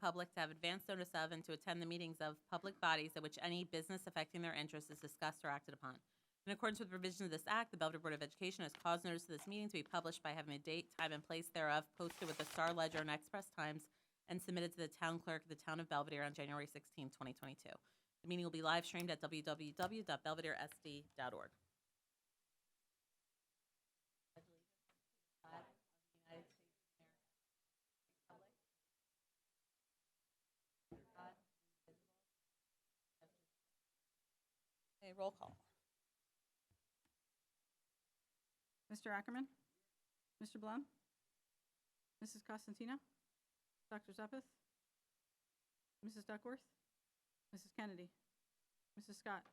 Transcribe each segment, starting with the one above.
public to have advance notice of and to attend the meetings of public bodies at which any business affecting their interests is discussed or acted upon. In accordance with the provisions of this act, the Belvidere Board of Education has caused notice of this meeting to be published by having a date, time, and place thereof posted with the Star Ledger and Express Times and submitted to the town clerk of the town of Belvidere on January 16, 2022. The meeting will be live streamed at www.belvideresd.org. Okay, roll call. Mr. Ackerman? Mr. Blum? Mrs. Costantino? Dr. Zeppeth? Mrs. Duckworth? Mrs. Kennedy? Mrs. Scott?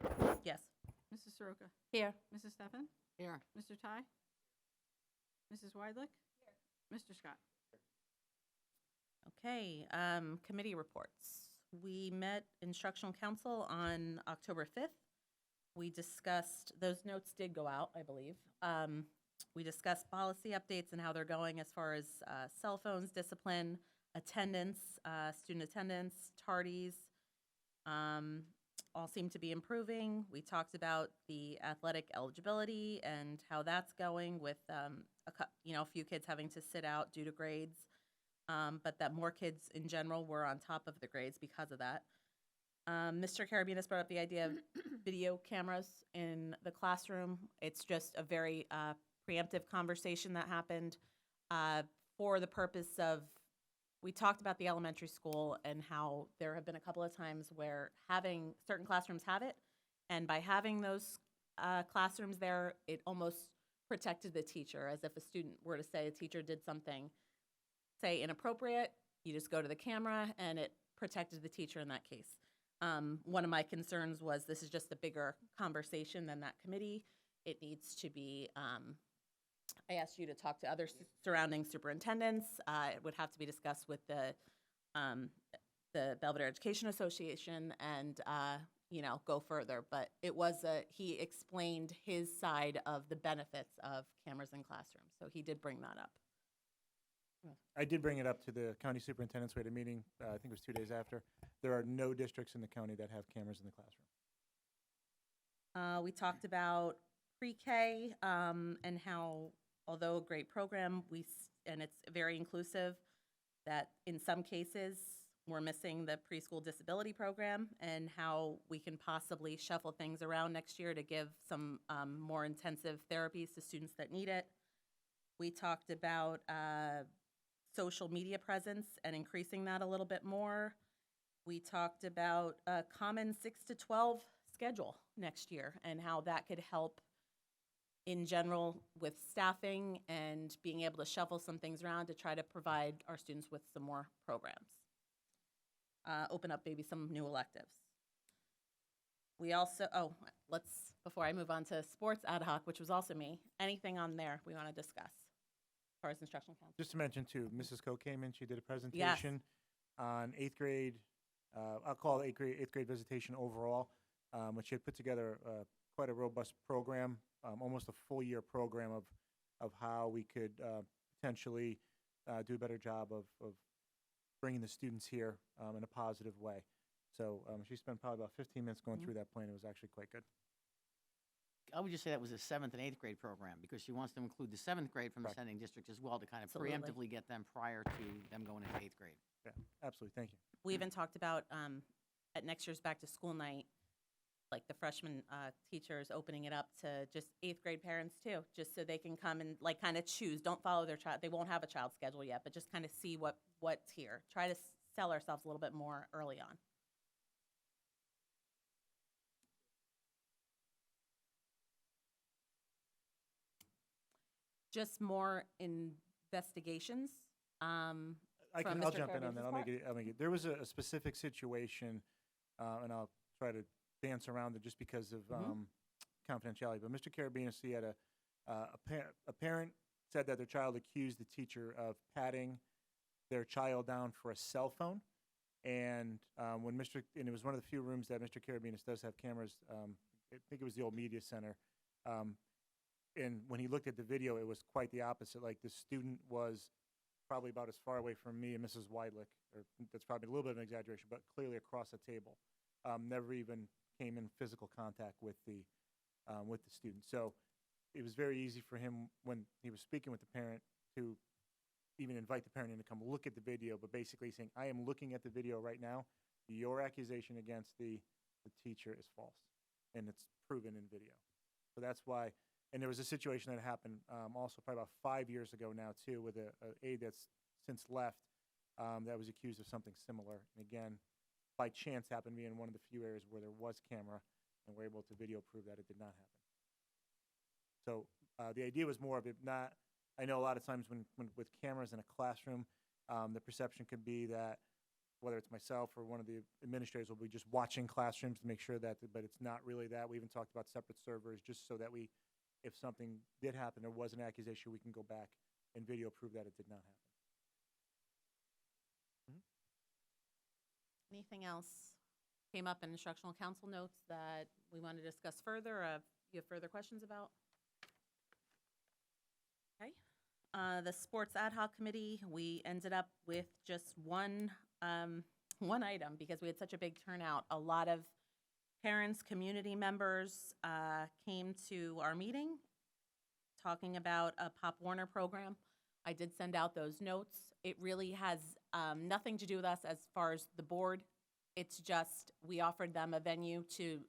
Yes. Mrs. Soroka? Here. Mrs. Stephan? Here. Mr. Ty? Mrs. Weidlich? Here. Mr. Scott? Okay, committee reports. We met instructional council on October 5th. We discussed, those notes did go out, I believe. We discussed policy updates and how they're going as far as cell phones, discipline, attendance, student attendance, tardies. All seem to be improving. We talked about the athletic eligibility and how that's going with a few kids having to sit out due to grades, but that more kids in general were on top of the grades because of that. Mr. Carabinas brought up the idea of video cameras in the classroom. It's just a very preemptive conversation that happened for the purpose of, we talked about the elementary school and how there have been a couple of times where having certain classrooms have it, and by having those classrooms there, it almost protected the teacher, as if a student were to say a teacher did something, say, inappropriate, you just go to the camera, and it protected the teacher in that case. One of my concerns was this is just a bigger conversation than that committee. It needs to be, I asked you to talk to other surrounding superintendents. It would have to be discussed with the Belvidere Education Association and, go further. But it was he explained his side of the benefits of cameras in classrooms. So he did bring that up. I did bring it up to the county superintendents. We had a meeting, I think it was 2 days after. There are no districts in the county that have cameras in the classroom. We talked about pre-K and how, although a great program, and it's very inclusive, that in some cases we're missing the preschool disability program and how we can possibly shuffle things around next year to give some more intensive therapies to students that need it. We talked about social media presence and increasing that a little bit more. We talked about a common 6 to 12 schedule next year and how that could help in general with staffing and being able to shuffle some things around to try to provide our students with some more programs. Open up maybe some new electives. We also, before I move on to sports ad hoc, which was also me, anything on there we want to discuss as far as instructional council? Just to mention, too, Mrs. Coe came in. She did a presentation on 8th grade. I'll call it 8th grade visitation overall, which she had put together quite a robust program, almost a full-year program of how we could potentially do a better job of bringing the students here in a positive way. So she spent probably about 15 minutes going through that plan. It was actually quite good. I would just say that was a 7th and 8th grade program because she wants to include the 7th grade from the sending district as well to kind of preemptively get them prior to them going into 8th grade. Yeah, absolutely. Thank you. We even talked about at next year's back to school night, like the freshman teachers opening it up to just 8th grade parents too, just so they can come and like kind of choose. Don't follow their child. They won't have a child schedule yet, but just kind of see what's here. Try to sell ourselves a little bit more early on. Just more investigations. I'll jump in on that. I'll make it. There was a specific situation, and I'll try to dance around it just because of confidentiality. But Mr. Carabinas, he had a parent said that their child accused the teacher of patting their child down for a cell phone, and and it was one of the few rooms that Mr. Carabinas does have cameras. I think it was the old media center. And when he looked at the video, it was quite the opposite. Like the student was probably about as far away from me and Mrs. Weidlich, or that's probably a little bit of an exaggeration, but clearly across the table. Never even came in physical contact with the student. So it was very easy for him when he was speaking with the parent to even invite the parent in to come look at the video, but basically saying, I am looking at the video right now. Your accusation against the teacher is false, and it's proven in video. So that's why, and there was a situation that happened also probably about 5 years ago now too, with a aide that's since left that was accused of something similar. And again, by chance happened to be in one of the few areas where there was camera, and we're able to video prove that it did not happen. So the idea was more of it not, I know a lot of times when with cameras in a classroom, the perception could be that whether it's myself or one of the administrators will be just watching classrooms to make sure that, but it's not really that. We even talked about separate servers just so that if something did happen, there was an accusation, we can go back and video prove that it did not happen. Anything else came up in instructional council notes that we want to discuss further, or you have further questions about? Okay. The sports ad hoc committee, we ended up with just one item because we had such a big turnout. A lot of parents, community members came to our meeting talking about a Pop Warner program. I did send out those notes. It really has nothing to do with us as far as the board. It's just we offered them a venue to,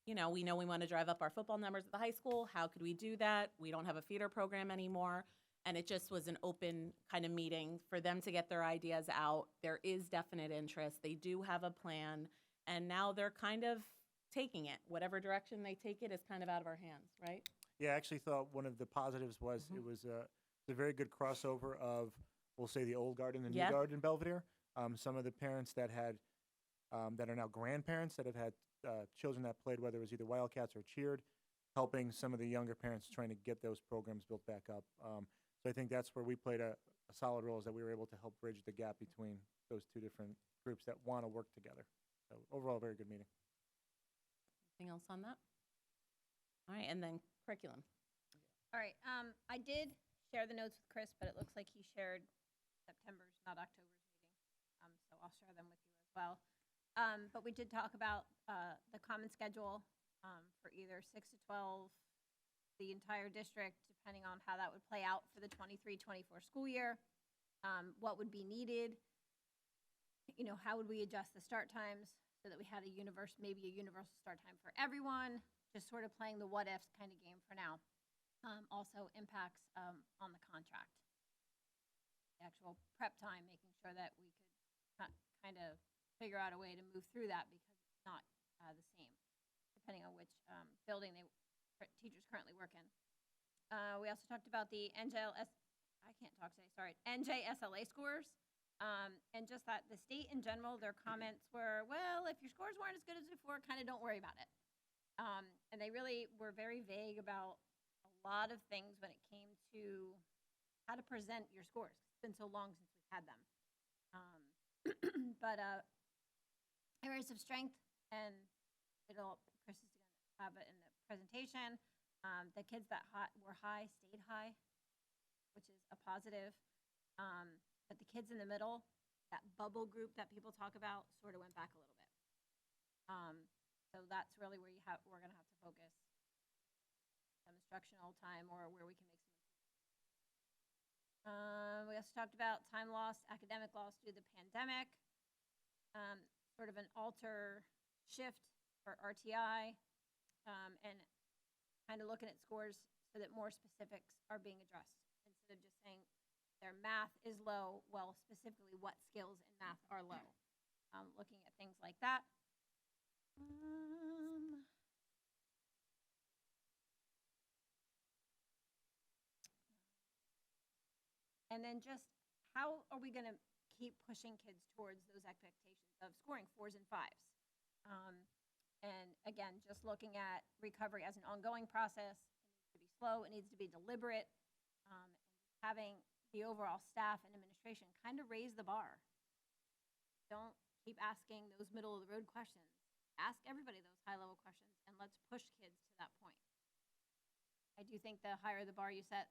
we know we want to drive up our football numbers at the high school. How could we do that? We don't have a feeder program anymore. And it just was an open kind of meeting for them to get their ideas out. There is definite interest. They do have a plan. And now they're kind of taking it. Whatever direction they take it is kind of out of our hands, right? Yeah, I actually thought one of the positives was it was a very good crossover of, we'll say, the old guard and the new guard in Belvidere. Some of the parents that had that are now grandparents that have had children that played, whether it was either Wildcats or cheered, helping some of the younger parents trying to get those programs built back up. So I think that's where we played a solid role, is that we were able to help bridge the gap between those two different groups that want to work together. So overall, a very good meeting. Anything else on that? All right, and then curriculum. All right. I did share the notes with Chris, but it looks like he shared September's, not October's meeting. So I'll share them with you as well. But we did talk about the common schedule for either 6 to 12, the entire district, depending on how that would play out for the 23-24 school year. What would be needed? How would we adjust the start times so that we had maybe a universal start time for everyone? Just sort of playing the what-ifs kind of game for now. Also impacts on the contract. The actual prep time, making sure that we could kind of figure out a way to move through that, because it's not the same, depending on which building teachers currently work in. We also talked about the NJSLA scores, and just that the state in general, their comments were, well, if your scores weren't as good as before, kind of don't worry about it. And they really were very vague about a lot of things when it came to how to present your scores. It's been so long since we've had them. But areas of strength, and Chris is going to have it in the presentation. The kids that were high stayed high, which is a positive. But the kids in the middle, that bubble group that people talk about, sort of went back a little bit. So that's really where we're going to have to focus some instructional time, or where we can make some improvements. We also talked about time lost, academic loss due to the pandemic, sort of an alter shift for RTI, and kind of looking at scores so that more specifics are being addressed, instead of just saying their math is low. Well, specifically what skills in math are low. Looking at things like that. And then just how are we going to keep pushing kids towards those expectations of scoring 4s and 5s? And again, just looking at recovery as an ongoing process. It needs to be slow. It needs to be deliberate. And having the overall staff and administration kind of raise the bar. Don't keep asking those middle-of-the-road questions. Ask everybody those high-level questions, and let's push kids to that point. I do think the higher the bar you set,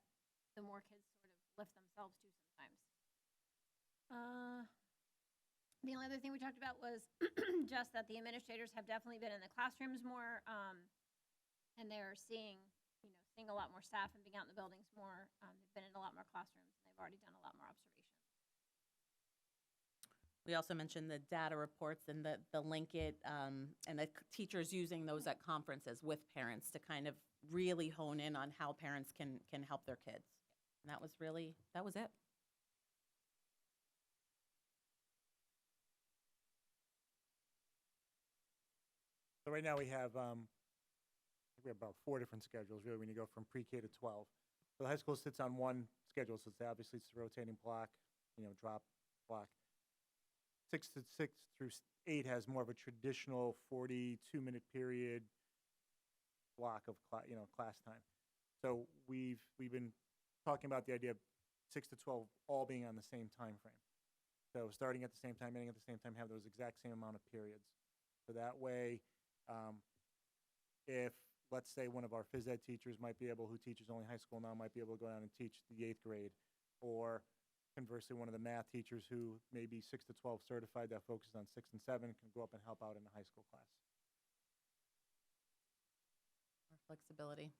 the more kids sort of lift themselves too sometimes. The only other thing we talked about was just that the administrators have definitely been in the classrooms more, and they're seeing a lot more staff and being out in the buildings more. They've been in a lot more classrooms, and they've already done a lot more observations. We also mentioned the data reports and the link it, and the teachers using those at conferences with parents to kind of really hone in on how parents can help their kids. And that was it. So right now we have, I think we have about 4 different schedules, really, when you go from pre-K to 12. So the high school sits on one schedule, so it's obviously it's the rotating block, drop block. 6 through 8 has more of a traditional 42-minute period block of class time. So we've been talking about the idea of 6 to 12 all being on the same time frame. So starting at the same time, ending at the same time, have those exact same amount of periods. So that way, if let's say one of our phys ed teachers who teaches only high school now, might be able to go down and teach the 8th grade, or conversely, one of the math teachers who may be 6 to 12 certified that focuses on 6 and 7 can go up and help out in a high school class. More flexibility.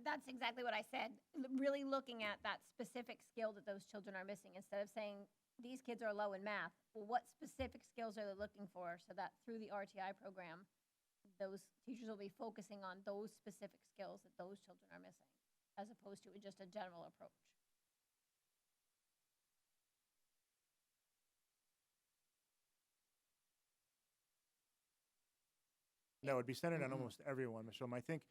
That's exactly what I said. Really looking at that specific skill that those children are missing instead of saying these kids are low in math. Well, what specific skills are they looking for so that through the RTI program, those teachers will be focusing on those specific skills that those children are missing, as opposed to just a general approach. No, it'd be centered on almost everyone, Michelle. I think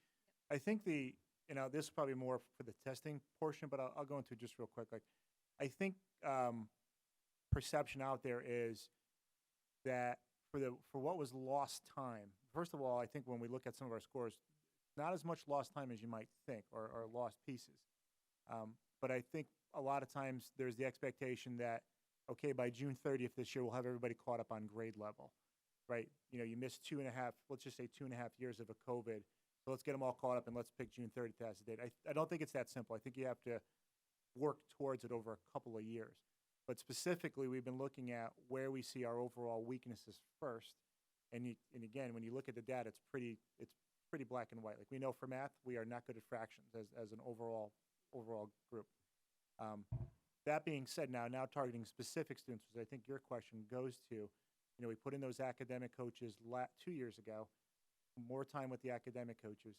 this is probably more for the testing portion, but I'll go into it just real quick. Like, I think perception out there is that for what was lost time. First of all, I think when we look at some of our scores, not as much lost time as you might think, or lost pieces. But I think a lot of times there's the expectation that, okay, by June 30th this year, we'll have everybody caught up on grade level, right? You missed 2.5, let's just say 2.5 years of a COVID. So let's get them all caught up and let's pick June 30th as the date. I don't think it's that simple. I think you have to work towards it over a couple of years. But specifically, we've been looking at where we see our overall weaknesses first. And again, when you look at the data, it's pretty black and white. Like, we know for math, we are not good at fractions as an overall group. That being said, now targeting specific students, which I think your question goes to, we put in those academic coaches 2 years ago, more time with the academic coaches.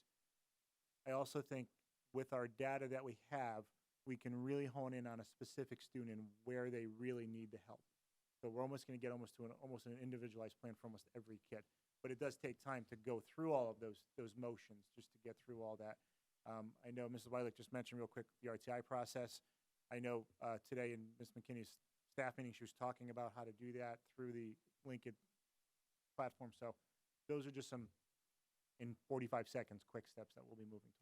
I also think with our data that we have, we can really hone in on a specific student and where they really need the help. So we're almost going to get almost an individualized plan for almost every kid. But it does take time to go through all of those motions just to get through all that. I know Mrs. Weilich just mentioned real quick the RTI process. I know today in Ms. McKinney's staff meeting, she was talking about how to do that through the Linked platform. So those are just some, in 45 seconds, quick steps that we'll be moving towards.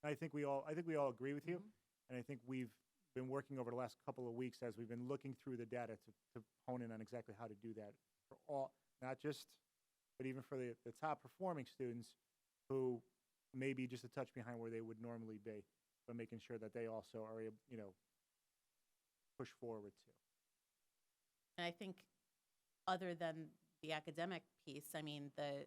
I think we all agree with you, and I think we've been working over the last couple of weeks as we've been looking through the data to hone in on exactly how to do that for all, not just, but even for the top performing students who may be just a touch behind where they would normally be, but making sure that they also are able, push forward too. And I think other than the academic piece, I mean, the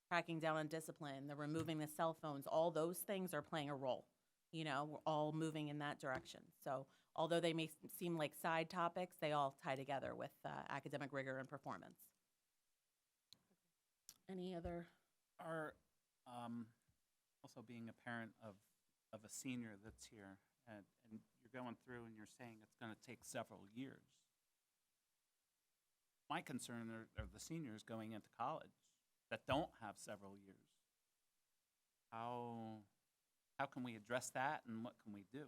cracking down on discipline, the removing the cell phones, all those things are playing a role. We're all moving in that direction. So although they may seem like side topics, they all tie together with academic rigor and performance. Any other? Also being a parent of a senior that's here, and you're going through and you're saying it's going to take several years. My concern are the seniors going into college that don't have several years. How can we address that, and what can we do?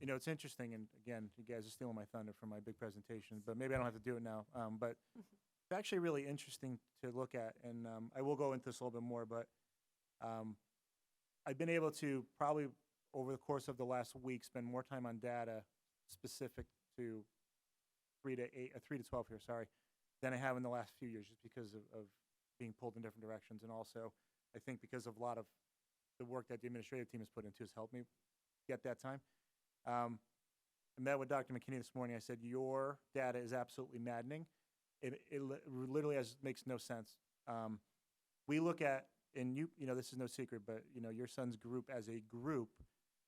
It's interesting, and again, you guys are stealing my thunder from my big presentation, but maybe I don't have to do it now. But It's actually really interesting to look at, and I will go into this a little bit more, but I've been able to probably over the course of the last week spend more time on data specific to 3 to 12 here, sorry, than I have in the last few years, just because of being pulled in different directions, and also I think because of a lot of the work that the administrative team has put into has helped me get that time. I met with Dr. McKinney this morning. I said, your data is absolutely maddening. It literally makes no sense. We look at, and you know, this is no secret, but you know, your son's group as a group,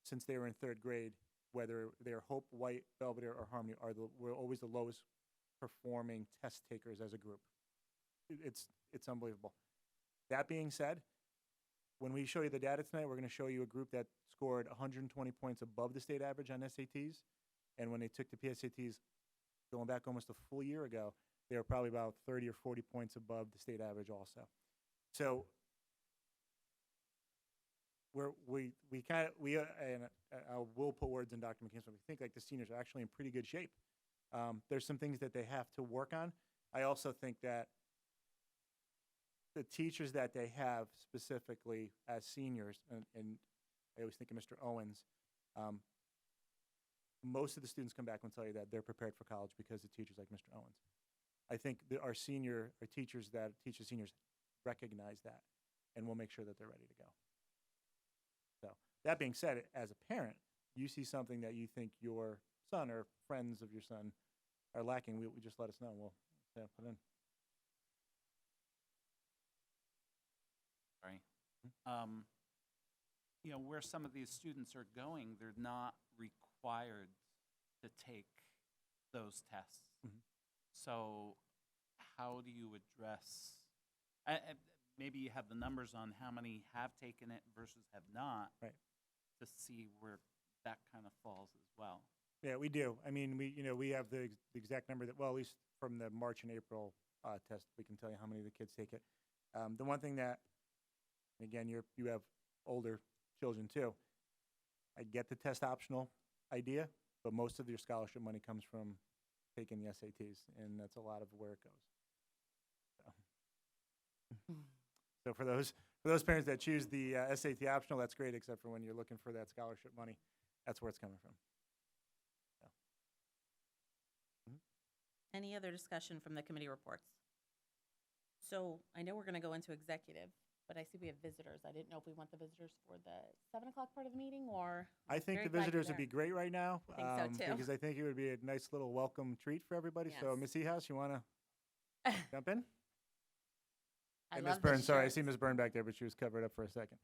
since they were in 3rd grade, whether they're Hope, White, Belvidere, or Harmony, we're always the lowest performing test takers as a group. It's unbelievable. That being said, when we show you the data tonight, we're going to show you a group that scored 120 points above the state average on SATs. And when they took the PSATs, going back almost a full year ago, they were probably about 30 or 40 points above the state average also. So and I will put words in Dr. McKinney's mouth. We think like the seniors are actually in pretty good shape. There's some things that they have to work on. I also think that the teachers that they have specifically as seniors, and I always think of Mr. Owens, most of the students come back and tell you that they're prepared for college because of teachers like Mr. Owens. I think that our teachers that teach the seniors recognize that, and we'll make sure that they're ready to go. So that being said, as a parent, you see something that you think your son or friends of your son are lacking, we just let us know, and we'll put it in. Sorry. You know, where some of these students are going, they're not required to take those tests. Mhm. So how do you address, maybe you have the numbers on how many have taken it versus have not, Right. to see where that kind of falls as well. Yeah, we do. I mean, we have the exact number that, well, at least from the March and April test, we can tell you how many of the kids take it. The one thing that, again, you have older children too. I get the test optional idea, but most of your scholarship money comes from taking the SATs, and that's a lot of where it goes. So for those parents that choose the SAT optional, that's great, except for when you're looking for that scholarship money, that's where it's coming from. So. Any other discussion from the committee reports? So I know we're going to go into executive, but I see we have visitors. I didn't know if we want the visitors for the 7 o'clock part of the meeting, or I think very the glad you're visitors would there. be great right now. I think so, too. Because I think it would be a nice little welcome treat for everybody. So, Yes. Miss Ehouse, you want to jump in? I Hey, love Miss Byrne, this sorry, I shirt. see Miss Byrne back there, but she was covered up for a second.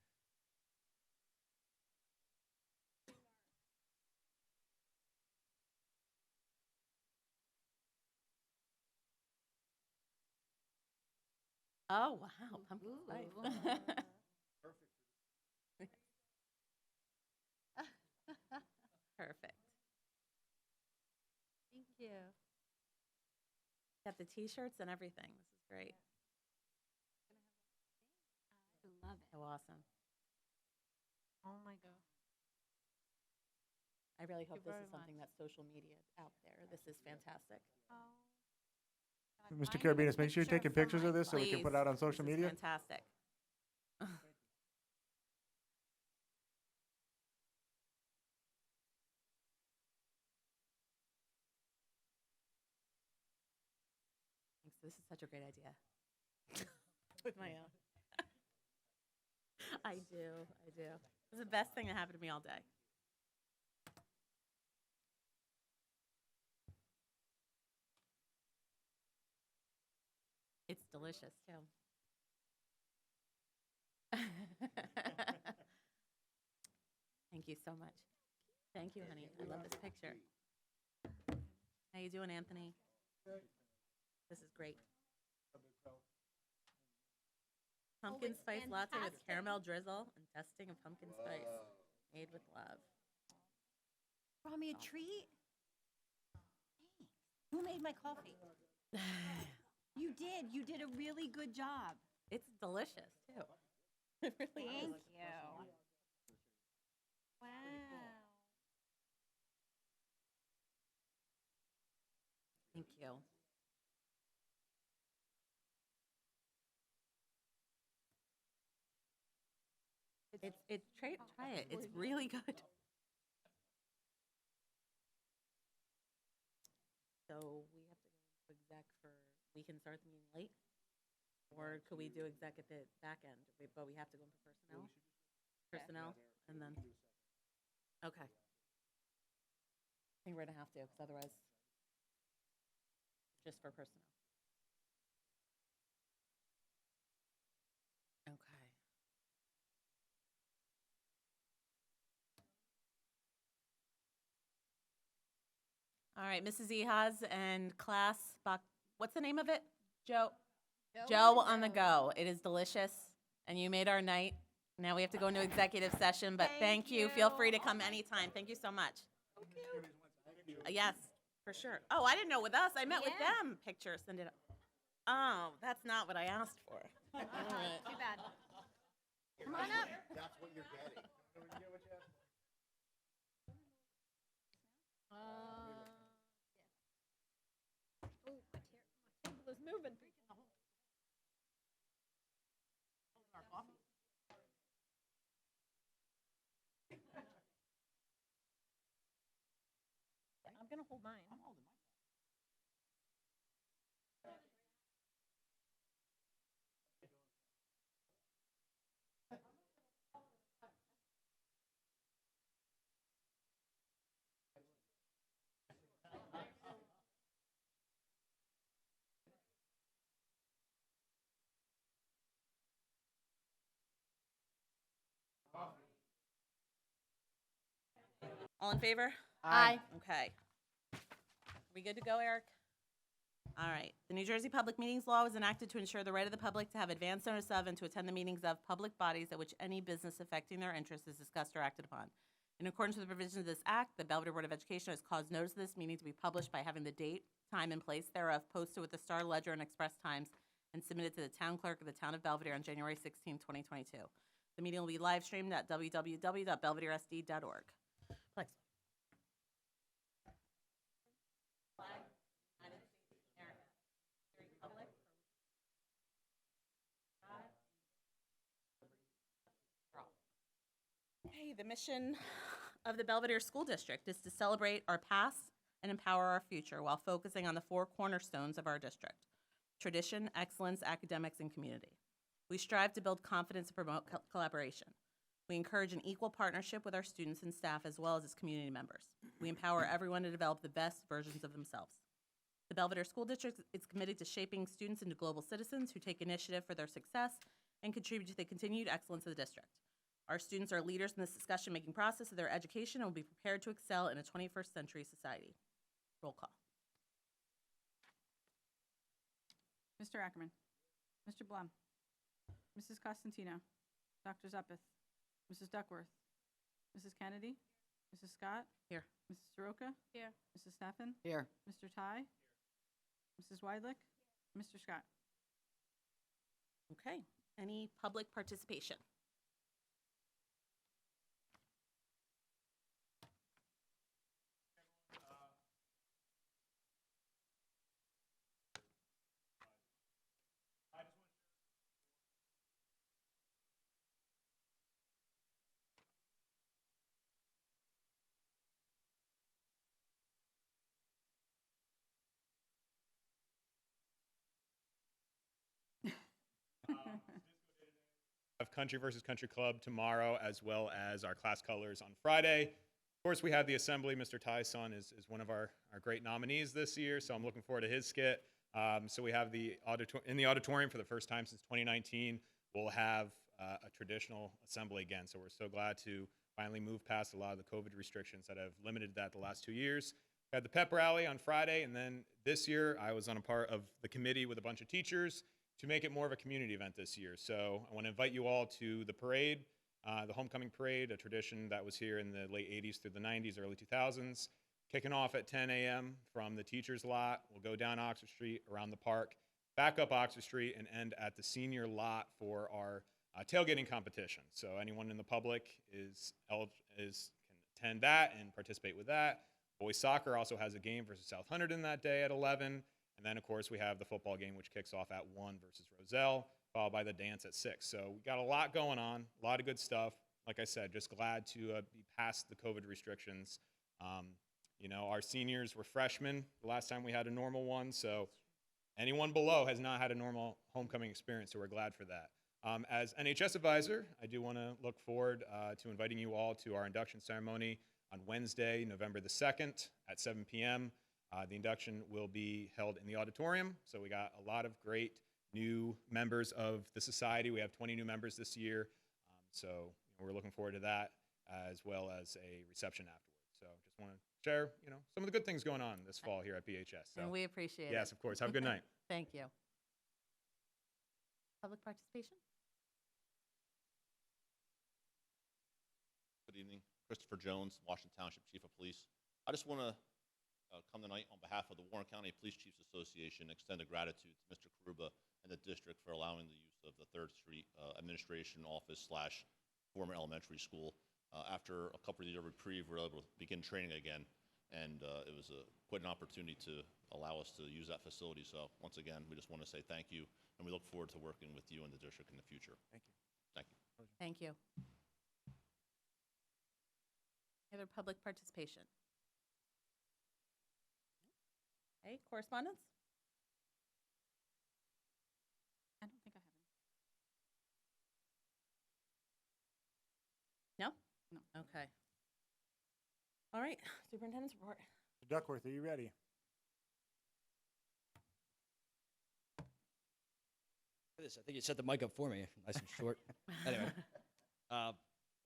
Oh, wow, pumpkin spice. Perfect. Thank you. Got the T-shirts and everything. This is great. I love it. So awesome. Oh my God. I really hope you this very is something much. that's social media out there. This is fantastic. Oh. Mr. Carabinas, make sure you're taking pictures of this so we can put it out on social This is media. fantastic. Thanks. This is such a great idea. With my own. I do. It's the best thing that happened to me all day. It's delicious too. Thank you so much. Thank you, honey. I love this picture. How you doing, Anthony? This is great. Pumpkin it's spice latte with fantastic. caramel drizzle and dusting of pumpkin spice. Made with love. Brought me a treat? Thanks. Who made my coffee? You did. You did a really good job. It's delicious too. It really Thank is. you. Wow. Thank you. Try it. It's really good. So we have to go into exec for, we can start the meeting late? Or could we do exec at the back end? But we have to go in for personnel? Personnel, and then, okay. I think we're gonna have to, because otherwise, just for personnel. Okay. All right, Mrs. Ehas and class, what's the name of it? Joe on the go. It is delicious, and you made our night. Now we have to go into executive session, but thank you. Feel free to come anytime. Thank you so much. Yes, for sure. Oh, I didn't know with us. I meant with Yeah. them. Pictures, send it up. Oh, that's not what I asked for. All right. Too bad. Come on up. That's what you're getting. Oh, my table is moving. I'm gonna hold mine. I'm holding mine. All in favor? Aye. Okay. We good to go, Eric? All right. The New Jersey Public Meetings Law was enacted to ensure the right of the public to have advance notice of and to attend the meetings of public bodies at which any business affecting their interests is discussed or acted upon. In accordance with the provisions of this act, the Belvidere Board of Education has caused notice of this meeting to be published by having the date, time, and place thereof posted with the Star Ledger and Express Times and submitted to the town clerk of the town of Belvidere on January 16, 2022. The meeting will be live streamed at www.belvideresd.org. Plex. Okay, the mission of the Belvidere School District is to celebrate our past and empower our future while focusing on the four cornerstones of our district: tradition, excellence, academics, and community. We strive to build confidence and promote collaboration. We encourage an equal partnership with our students and staff as well as its community members. We empower everyone to develop the best versions of themselves. The Belvidere School District is committed to shaping students into global citizens who take initiative for their success and contribute to the continued excellence of the district. Our students are leaders in this discussion-making process of their education and will be prepared to excel in a 21st century society. Roll call. Mr. Ackerman. Mr. Blum. Mrs. Costantino. Dr. Zuppeth. Mrs. Duckworth. Mrs. Kennedy. Mrs. Scott. Here. Mrs. Soroka. Here. Mrs. Steffen. Here. Mr. Ty. Mrs. Weidlich. Mr. Scott. Okay. Any public participation? Of Country versus Country Club tomorrow, as well as our class colors on Friday. Of course, we have the assembly. Mr. Ty's son is one of our great nominees this year, so I'm looking forward to his skit. So we have in the auditorium for the first time since 2019. We'll have a traditional assembly again, so we're so glad to finally move past a lot of the COVID restrictions that have limited that the last 2 years. We had the pep rally on Friday, and then this year I was on a part of the committee with a bunch of teachers to make it more of a community event this year. So I want to invite you all to the parade, the homecoming parade, a tradition that was here in the late 80s through the 90s, early 2000s. Kicking off at 10 a.m. from the teacher's lot. We'll go down Oxford Street, around the park, back up Oxford Street, and end at the senior lot for our tailgating competition. So anyone in the public can attend that and participate with that. Boys soccer also has a game versus South Hunterdon that day at 11. And then, of course, we have the football game, which kicks off at 1 versus Roselle, followed by the dance at 6. So we got a lot going on, a lot of good stuff. like I said, just glad to be past the COVID restrictions. Our seniors were freshmen the last time we had a normal one, so anyone below has not had a normal homecoming experience, so we're glad for that. As NHS advisor, I do want to look forward to inviting you all to our induction ceremony on Wednesday, November the 2nd at 7 p.m. The induction will be held in the auditorium, so we got a lot of great new members of the society. We have 20 new members this year, so we're looking forward to that, as well as a reception afterwards. So just want to share, some of the good things going on this fall here at BHS. So, And we appreciate it. yes, of course. Have a good night. Thank you. Public participation? Good evening. Christopher Jones, Washington Township Chief of Police. I just want to come tonight on behalf of the Warren County Police Chiefs Association, extend a gratitude to Mr. Karuba and the district for allowing the use of the 3rd Street Administration Office / former elementary school. After a couple of years of reprieve, we were able to begin training again, and it was quite an opportunity to allow us to use that facility. So once again, we just want to say thank you, and we look forward to working with you and the district in the future. Thank you. Thank you. Thank you. Any other public participation? Okay, correspondence? I don't think I have any. No? No. Okay. All right, superintendent's report. Mr. Duckworth, are you ready? I think you set the mic up for me, nice and short. Anyway,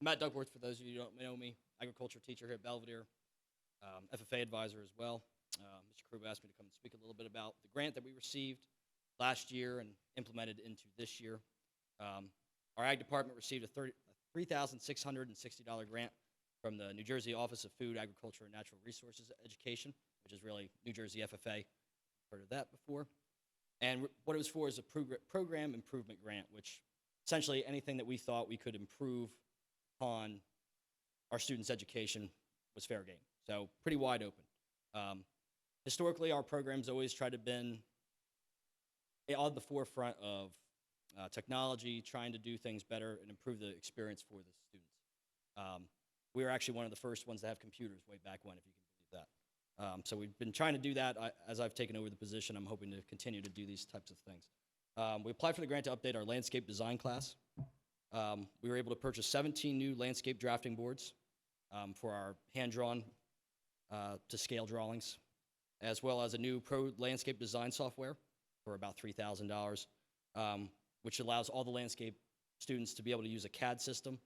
Matt Duckworth, for those of you who don't know me, agriculture teacher here at Belvidere, FFA advisor as well. Mr. Kruba asked me to come and speak a little bit about the grant that we received last year and implemented into this year. Our ag department received a $3,660 grant from the New Jersey Office of Food, Agriculture, and Natural Resources Education, which is really New Jersey FFA. Heard of that before. And what it was for is a program improvement grant, which essentially anything that we thought we could improve upon our students' education was fair game. So pretty wide open. Historically, our programs always tried to been on the forefront of technology, trying to do things better and improve the experience for the students. We were actually one of the first ones to have computers way back when, if you can believe that. So we've been trying to do that. As I've taken over the position, I'm hoping to continue to do these types of things. We applied for the grant to update our landscape design class. We were able to purchase 17 new landscape drafting boards for our hand-drawn to scale drawings, as well as a new pro landscape design software for about $3,000, which allows all the landscape students to be able to use a CAD system,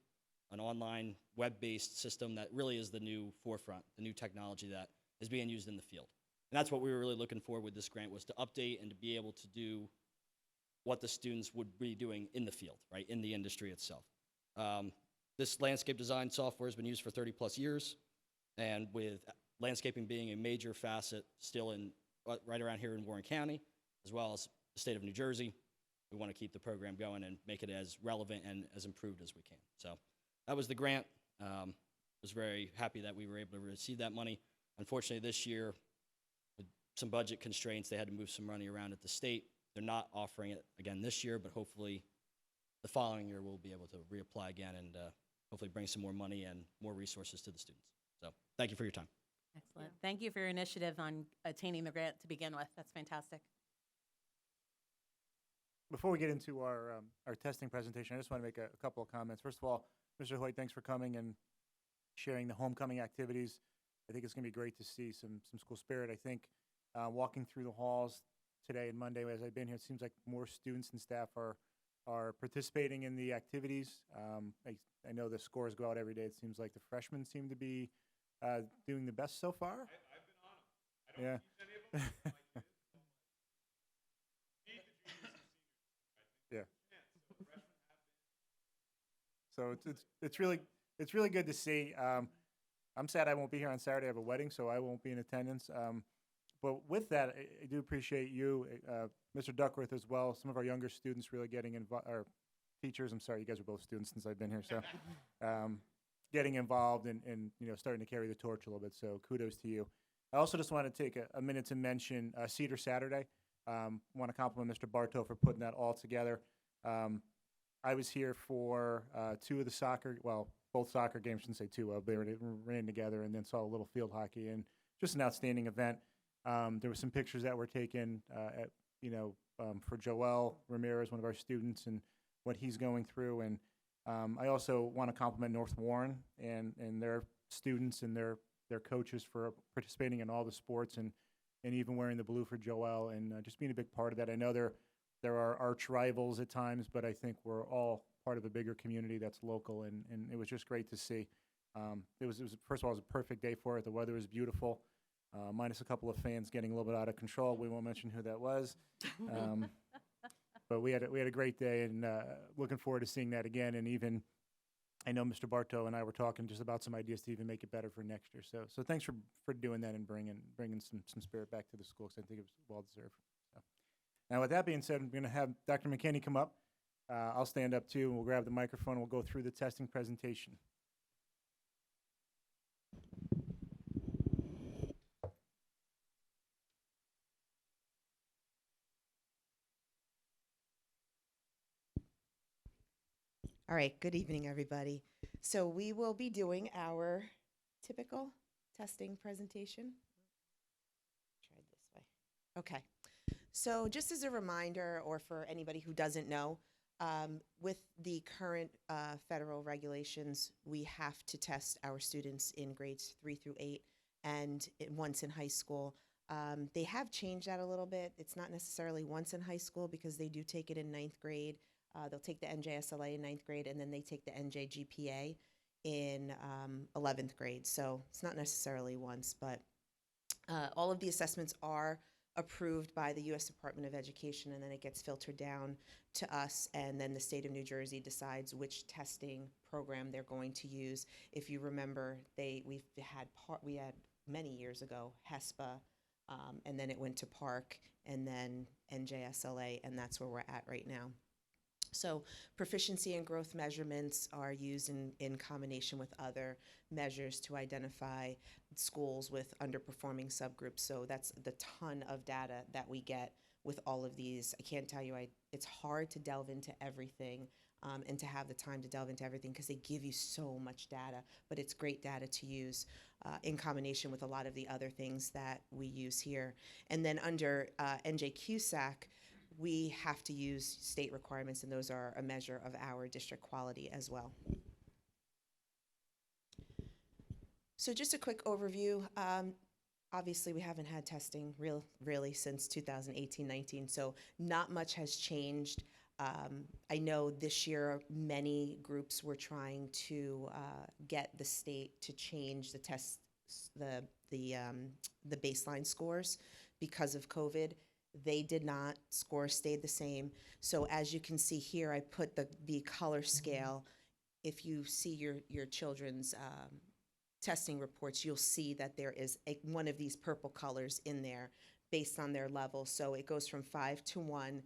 an online web-based system that really is the new forefront, the new technology that is being used in the field. And that's what we were really looking for with this grant, was to update and to be able to do what the students would be doing in the field, right, in the industry itself. This landscape design software has been used for 30 plus years, and with landscaping being a major facet still in right around here in Warren County, as well as the state of New Jersey, we want to keep the program going and make it as relevant and as improved as we can. So that was the grant. Was very happy that we were able to receive that money. Unfortunately, this year, with some budget constraints, they had to move some money around at the state. They're not offering it again this year, but hopefully the following year we'll be able to reapply again and hopefully bring some more money and more resources to the students. So thank you for your time. Excellent. Thank you for your initiative on attaining the grant to begin with. That's fantastic. Before we get into our testing presentation, I just want to make a couple of comments. First of all, Mr. Hoyt, thanks for coming and sharing the homecoming activities. I think it's going to be great to see some school spirit. I think walking through the halls today and Monday as I've been here, it seems like more students and staff are participating in the activities. I know the scores go out every day. It seems like the freshmen seem to be doing the best so far. I've been on them. I don't teach any of them. My kids, Yeah. So it's really good to see. I'm sad I won't be here on Saturday. I have a wedding, so I won't be in attendance. But with that, I do appreciate you, Mr. Duckworth, as well. Some of our younger students really getting involved, or teachers. I'm sorry, you guys are both students since I've been here, so getting involved and starting to carry the torch a little bit. So kudos to you. I also just want to take a minute to mention Cedar Saturday. Want to compliment Mr. Bartow for putting that all together. I was here for two of the soccer, well, both soccer games, shouldn't say two of, they ran together, and then saw a little field hockey, and just an outstanding event. There were some pictures that were taken for Joel Ramirez, one of our students, and what he's going through. And I also want to compliment North Warren and their students and their coaches for participating in all the sports and even wearing the blue for Joel and just being a big part of that. I know there are arch rivals at times, but I think we're all part of a bigger community that's local, and it was just great to see. It was first of all, it was a perfect day for it. The weather was beautiful, minus a couple of fans getting a little bit out of control. We won't mention who that was. But we had a great day, and looking forward to seeing that again. And even I know Mr. Bartow and I were talking just about some ideas to even make it better for next year. So thanks for doing that and bringing some spirit back to the school, because I think it was well deserved. So now with that being said, I'm going to have Dr. McKinney come up. I'll stand up too, and we'll grab the microphone. And we'll go through the testing presentation. All right, good evening, everybody. So we will be doing our typical testing presentation. Try it this way. Okay. So just as a reminder, or for anybody who doesn't know, with the current federal regulations, we have to test our students in grades 3 through 8 and once in high school. They have changed that a little bit. It's not necessarily once in high school because they do take it in 9th grade. They'll take the NJSLA in 9th grade, and then they take the NJGPA in 11th grade. So it's not necessarily once, but all of the assessments are approved by the U.S. Department of Education, and then it gets filtered down to us, and then the state of New Jersey decides which testing program they're going to use. If you remember, we had many years ago HESPA, and then it went to PARC, and then NJSLA, and that's where we're at right now. So proficiency and growth measurements are used in combination with other measures to identify schools with underperforming subgroups. So that's the ton of data that we get with all of these. I can't tell you, it's hard to delve into everything and to have the time to delve into everything because they give you so much data, but it's great data to use in combination with a lot of the other things that we use here. And then under NJQSAC, we have to use state requirements, and those are a measure of our district quality as well. So just a quick overview. Obviously, we haven't had testing really since 2018-19, so not much has changed. I know this year many groups were trying to get the state to change the tests, the baseline scores because of COVID. They did not. Scores stayed the same. So as you can see here, I put the color scale. If you see your children's testing reports, you'll see that there is one of these purple colors in there based on their level. So it goes from 5 to 1,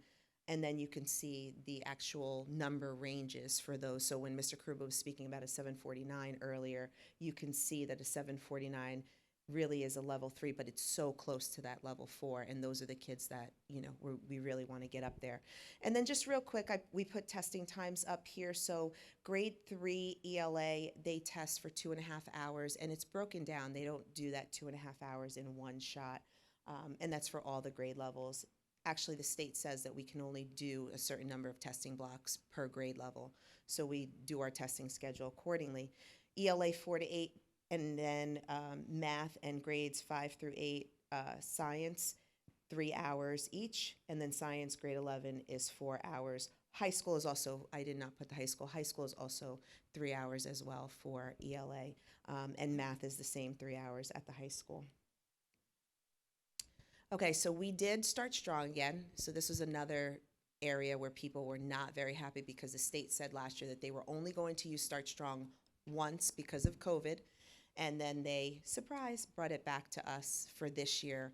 and then you can see the actual number ranges for those. So when Mr. Karuba was speaking about a 749 earlier, you can see that a 749 really is a level 3, but it's so close to that level 4, and those are the kids that we really want to get up there. And then just real quick, we put testing times up here. So grade 3 ELA, they test for 2.5 hours, and it's broken down. They don't do that 2.5 hours in one shot, and that's for all the grade levels. Actually, the state says that we can only do a certain number of testing blocks per grade level, so we do our testing schedule accordingly. ELA 4 to 8. And then math and grades 5 through 8, science, 3 hours each. And then science, grade 11, is 4 hours. High school is also, I did not put the high school. High school is also 3 hours as well for ELA. And math is the same, 3 hours at the high school. Okay, so we did start strong again. So this was another area where people were not very happy because the state said last year that they were only going to use Start Strong once because of COVID. And then they, surprise, brought it back to us for this year.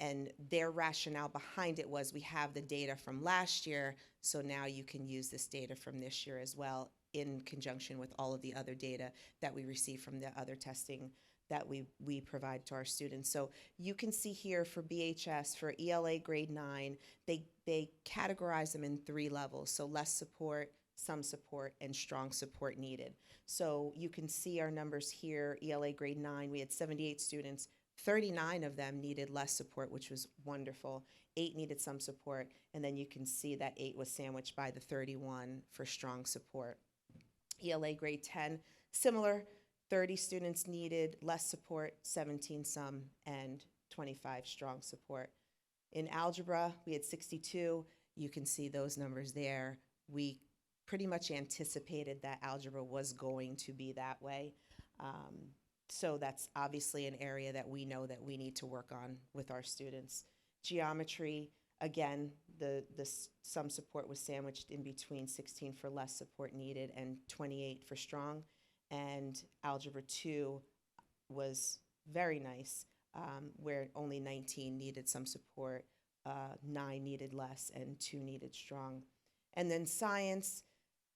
And their rationale behind it was we have the data from last year, so now you can use this data from this year as well in conjunction with all of the other data that we receive from the other testing that we provide to our students. So you can see here for BHS, for ELA grade 9, they categorize them in 3 levels. So less support, some support, and strong support needed. So you can see our numbers here. ELA grade 9, we had 78 students. 39 of them needed less support, which was wonderful. 8 needed some support, and then you can see that 8 was sandwiched by the 31 for strong support. ELA grade 10, similar, 30 students needed less support, 17 some, and 25 strong support. In algebra, we had 62. You can see those numbers there. We pretty much anticipated that algebra was going to be that way. So that's obviously an area that we know that we need to work on with our students. Geometry, again, some support was sandwiched in between 16 for less support needed and 28 for strong. And Algebra 2 was very nice, where only 19 needed some support, 9 needed less, and 2 needed strong. And then science,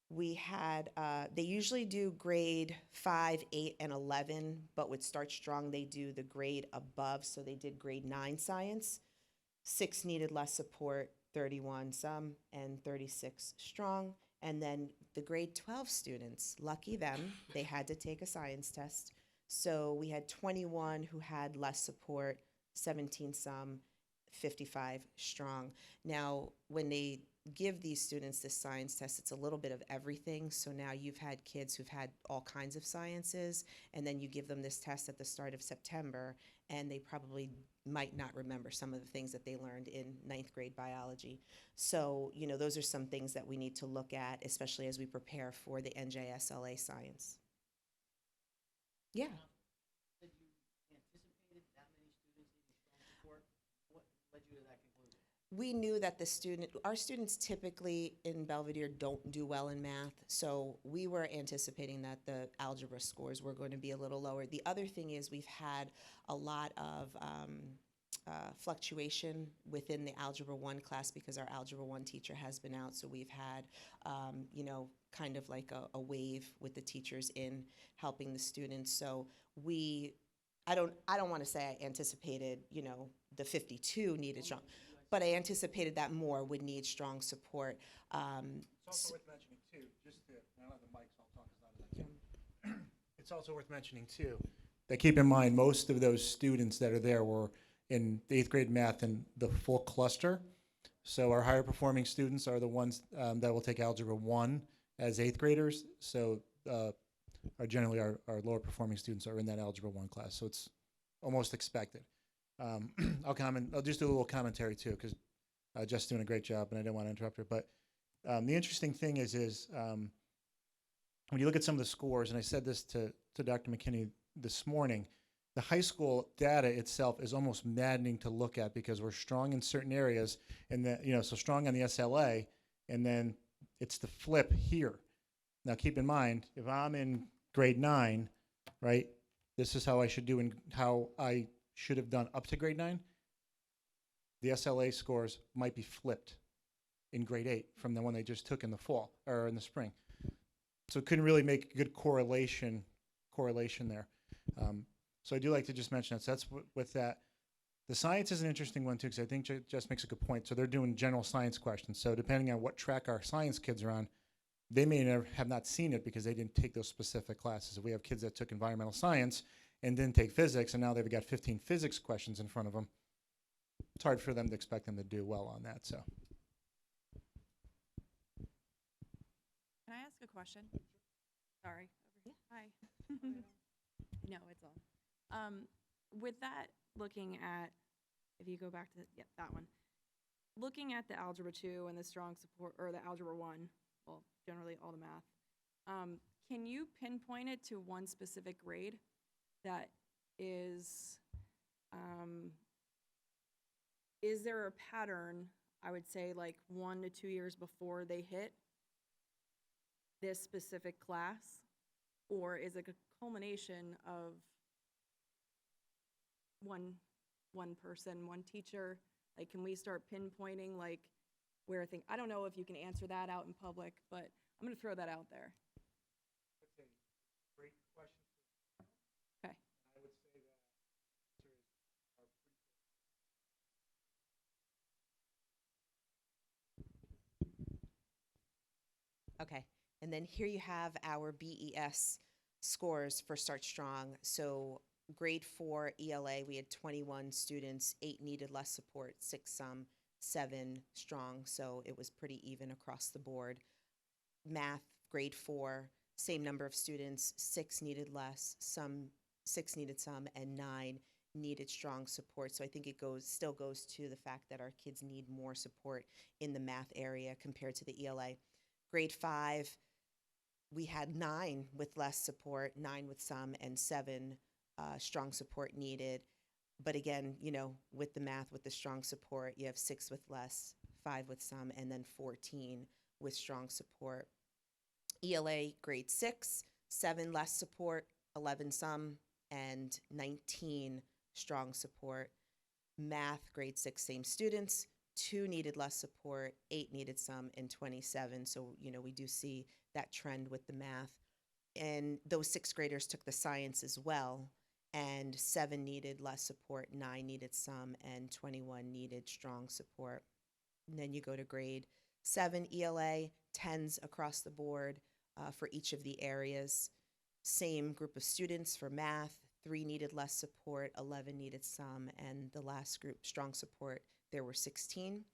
we had, they usually do grade 5, 8, and 11, but with Start Strong, they do the grade above, so they did grade 9 science. 6 needed less support, 31 some, and 36 strong. And then the grade 12 students, lucky them, they had to take a science test. So we had 21 who had less support, 17 some, 55 strong. Now, when they give these students this science test, it's a little bit of everything. So now you've had kids who've had all kinds of sciences, and then you give them this test at the start of September, and they probably might not remember some of the things that they learned in 9th grade biology. So, you know, those are some things that we need to look at, especially as we prepare for the NJSLA science. Yeah. Said you anticipated that many students needing strong support. What led you to that conclusion? We knew that our students typically in Belvidere don't do well in math, so we were anticipating that the algebra scores were going to be a little lower. The other thing is we've had a lot of fluctuation within the Algebra 1 class because our Algebra 1 teacher has been out, so we've had, you know, kind of like a wave with the teachers in helping the students. So I don't want to say I anticipated, you know, the 52 needed strong, but I anticipated that more would need strong support. It's also worth mentioning too, just to, I don't have the mics, I'll talk as loud as I can. It's also worth mentioning too, that keep in mind, most of those students that are there were in 8th grade math in the full cluster. So our higher performing students are the ones that will take Algebra 1 as 8th graders. So generally our lower performing students are in that Algebra 1 class. So it's almost expected. I'll just do a little commentary too, because Jess doing a great job and I didn't want to interrupt her. But the interesting thing is when you look at some of the scores, and I said this to Dr. McKinney this morning, the high school data itself is almost maddening to look at because we're strong in certain areas, and that, you know, so strong on the SLA, and then it's the flip here. Now keep in mind, if I'm in grade 9, right, this is how I should do and how I should have done up to grade 9. The SLA scores might be flipped in grade 8 from the one they just took in the fall or in the spring. So couldn't really make a good correlation there. So I do like to just mention that. So that's with that. The science is an interesting one too, because I think Jess makes a good point. So they're doing general science questions. So depending on what track our science kids are on, they may never have not seen it because they didn't take those specific classes. If we have kids that took environmental science and didn't take physics, and now they've got 15 physics questions in front of them, it's hard for them to expect them to do well on that. So. Can I ask a question? Sorry. Hi. No, it's on. With that, looking at, if you go back to, that one. Looking at the Algebra 2 and the strong support, or the Algebra 1, well, generally all the math, can you pinpoint it to one specific grade that is there a pattern, I would say, like 1 to 2 years before they hit this specific class? Or is it a culmination of one person, one teacher? Like, can we start pinpointing, like, where I think, I don't know if you can answer that out in public, but I'm going to throw that out there. That's a great question. Okay. I would say that answers are Okay. And then here you have our BES scores for Start Strong. So grade 4 ELA, we had 21 students, 8 needed less support, 6 some, 7 strong. So it was pretty even across the board. Math, grade 4, same number of students, 6 needed less, 6 needed some, and 9 needed strong support. So I think it still goes to the fact that our kids need more support in the math area compared to the ELA. Grade 5, we had 9 with less support, 9 with some, and 7 strong support needed. But again, with the math, with the strong support, you have 6 with less, 5 with some, and then 14 with strong support. ELA, grade 6, 7 less support, 11 some, and 19 strong support. Math, grade 6, same students, 2 needed less support, 8 needed some, and 27. So, we do see that trend with the math. And those 6th graders took the science as well, and 7 needed less support, 9 needed some, and 21 needed strong support. And then you go to grade 7 ELA, 10s across the board for each of the areas. Same group of students for math, 3 needed less support, 11 needed some, and the last group, strong support, there were 16.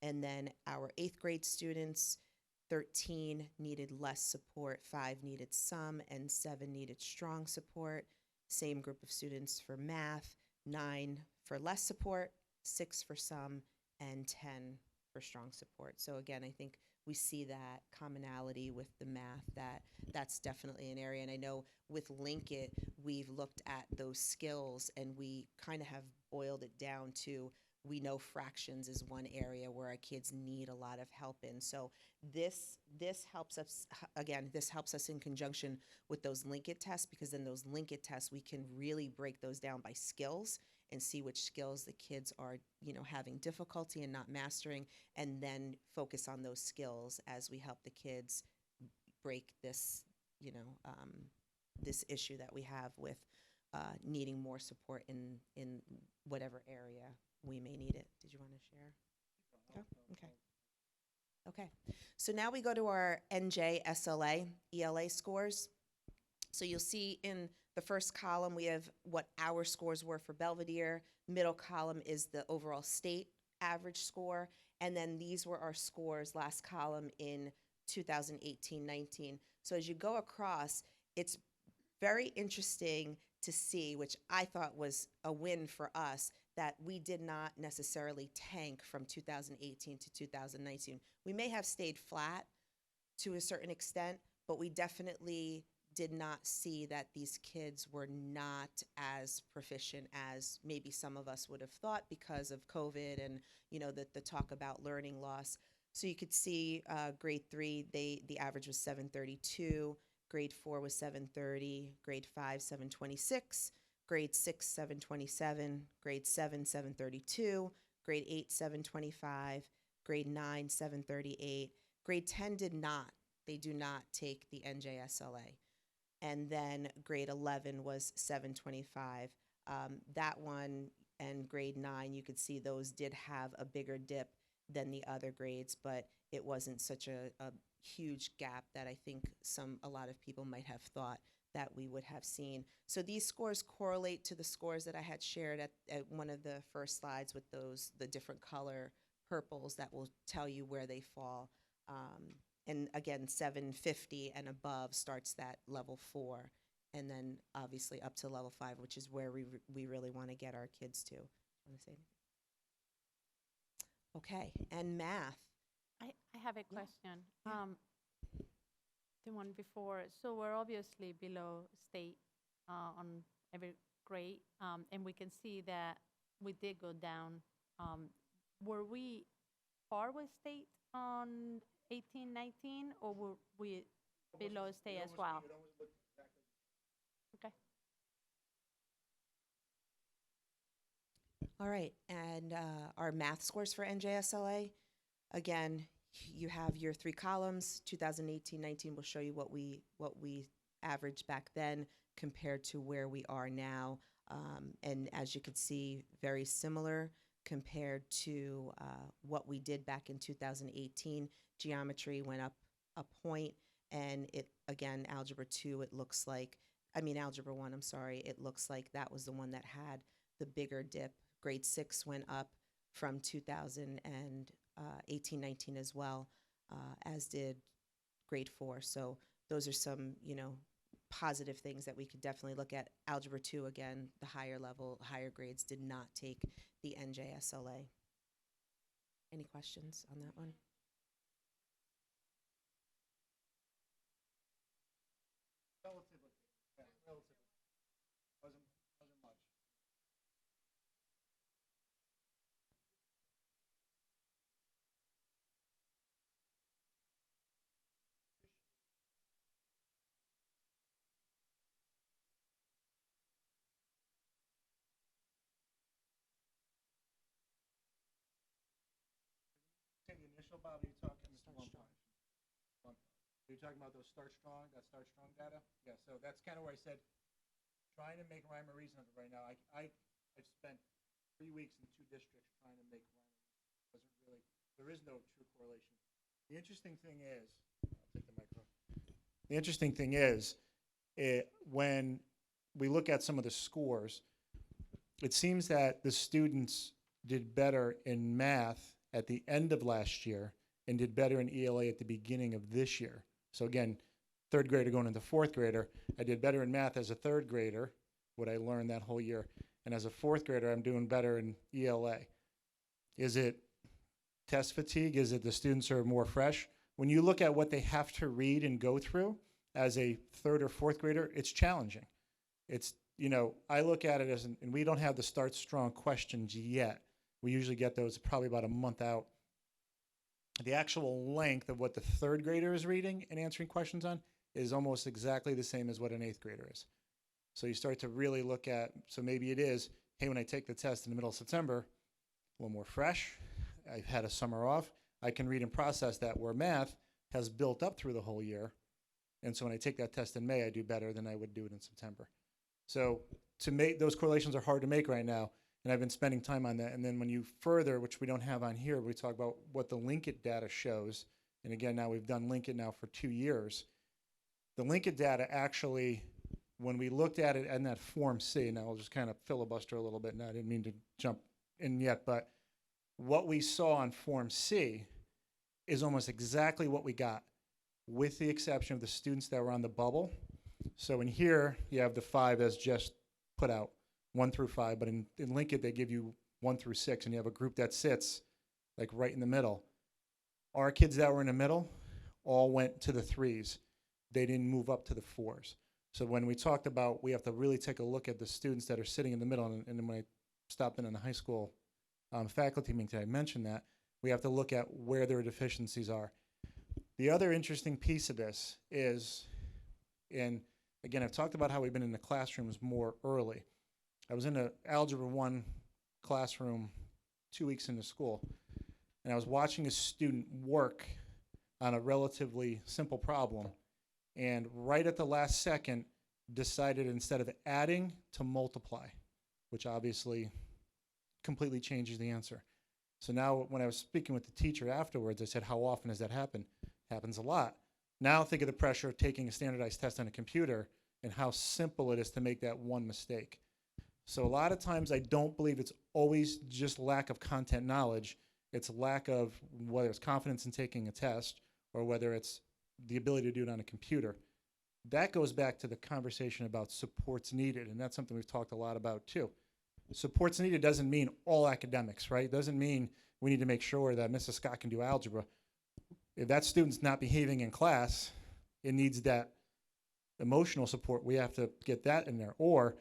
And then our 8th grade students, 13 needed less support, 5 needed some, and 7 needed strong support. Same group of students for math, 9 for less support, 6 for some, and 10 for strong support. So again, I think we see that commonality with the math, that's definitely an area. And I know with Linkit, we've looked at those skills and we kind of have boiled it down to, we know fractions is one area where our kids need a lot of help in. So this helps us, again, this helps us in conjunction with those Linkit tests, because in those Linkit tests, we can really break those down by skills and see which skills the kids are, having difficulty and not mastering, and then focus on those skills as we help the kids break this, this issue that we have with needing more support in whatever area we may need it. Did you want to share? Oh, okay. Okay. So now we go to our NJ SLA ELA scores. So you'll see in the first column, we have what our scores were for Belvidere. Middle column is the overall state average score. And then these were our scores, last column, in 2018-19. So as you go across, it's very interesting to see, which I thought was a win for us, that we did not necessarily tank from 2018 to 2019. We may have stayed flat to a certain extent, but we definitely did not see that these kids were not as proficient as maybe some of us would have thought because of COVID and, the talk about learning loss. So you could see grade 3, the average was 732, grade 4 was 730, grade 5, 726, grade 6, 727, grade 7, 732, grade 8, 725, grade 9, 738, grade 10 did not. They do not take the NJSLA. And then grade 11 was 725. That one and grade 9, you could see those did have a bigger dip than the other grades, but it wasn't such a huge gap that I think a lot of people might have thought that we would have seen. So these scores correlate to the scores that I had shared at one of the first slides with the different color purples that will tell you where they fall. And again, 750 and above starts that level 4, and then obviously up to level 5, which is where we really want to get our kids to. Want to say anything? Okay, and math. I have a Yeah. question. Yeah. The one before, so we're obviously below state on every grade, and we can see that we did go down. Were we far with state on 18, 19, or were we below state as well? Okay. All right, and our math scores for NJSLA, again, you have your 3 columns. 2018-19 will show you what we averaged back then compared to where we are now. And as you can see, very similar compared to what we did back in 2018. Geometry went up a point, and it, again, Algebra 2, it looks like, Algebra 1, I'm sorry, it looks like that was the one that had the bigger dip. Grade 6 went up from 2018-19 as well, as did grade 4. So those are some, positive things that we could definitely look at. Algebra 2, again, the higher level, higher grades did not take the NJSLA. Any questions on that one? Relatively, yeah, relatively. Wasn't much. Say the initial, Bob, are you talking, Mr. Lumpkin? Are you talking about those Start Strong, that Start Strong data? Yeah, so that's kind of where I said, trying to make rhyme or reason of it right now. I've spent 3 weeks in 2 districts trying to make rhyme or reason. It wasn't really, there is no true correlation. The interesting thing is, I'll take the microphone. The interesting thing is, when we look at some of the scores, it seems that the students did better in math at the end of last year and did better in ELA at the beginning of this year. So again, third grader going into fourth grader, I did better in math as a third grader, what I learned that whole year. And as a fourth grader, I'm doing better in ELA. Is it test fatigue? Is it the students are more fresh? When you look at what they have to read and go through as a third or fourth grader, it's challenging. It's, I look at it as, and we don't have the Start Strong questions yet. We usually get those probably about a month out. The actual length of what the third grader is reading and answering questions on is almost exactly the same as what an eighth grader is. So you start to really look at, so maybe it is, hey, when I take the test in the middle of September, a little more fresh, I've had a summer off, I can read and process that, where math has built up through the whole year. And so when I take that test in May, I do better than I would do it in September. So to make those correlations are hard to make right now, and I've been spending time on that. And then when you further, which we don't have on here, we talk about what the Linkit data shows. And again, now we've done Linkit now for 2 years. The Linkit data actually, when we looked at it in that Form C, now I'll just kind of filibuster a little bit, and I didn't mean to jump in yet, but what we saw on Form C is almost exactly what we got, with the exception of the students that were on the bubble. So in here, you have the 5 that's just put out, 1 through 5, but in Linkit, they give you 1 through 6, and you have a group that sits like right in the middle. Our kids that were in the middle all went to the 3s. They didn't move up to the 4s. So when we talked about, we have to really take a look at the students that are sitting in the middle, and when I stopped in on the high school faculty meeting, I mentioned that, we have to look at where their deficiencies are. The other interesting piece of this is, and again, I've talked about how we've been in the classrooms more early. I was in an Algebra 1 classroom 2 weeks into school, and I was watching a student work on a relatively simple problem, and right at the last second decided instead of adding to multiply, which obviously completely changes the answer. So now when I was speaking with the teacher afterwards, I said, how often does that happen? Happens a lot. Now think of the pressure of taking a standardized test on a computer and how simple it is to make that one mistake. So a lot of times I don't believe it's always just lack of content knowledge. It's lack of whether it's confidence in taking a test or whether it's the ability to do it on a computer. That goes back to the conversation about supports needed, and that's something we've talked a lot about too. Supports needed doesn't mean all academics, right? It doesn't mean we need to make sure that Mrs. Scott can do algebra. If that student's not behaving in class, it needs that emotional support. We have to get that in there. Or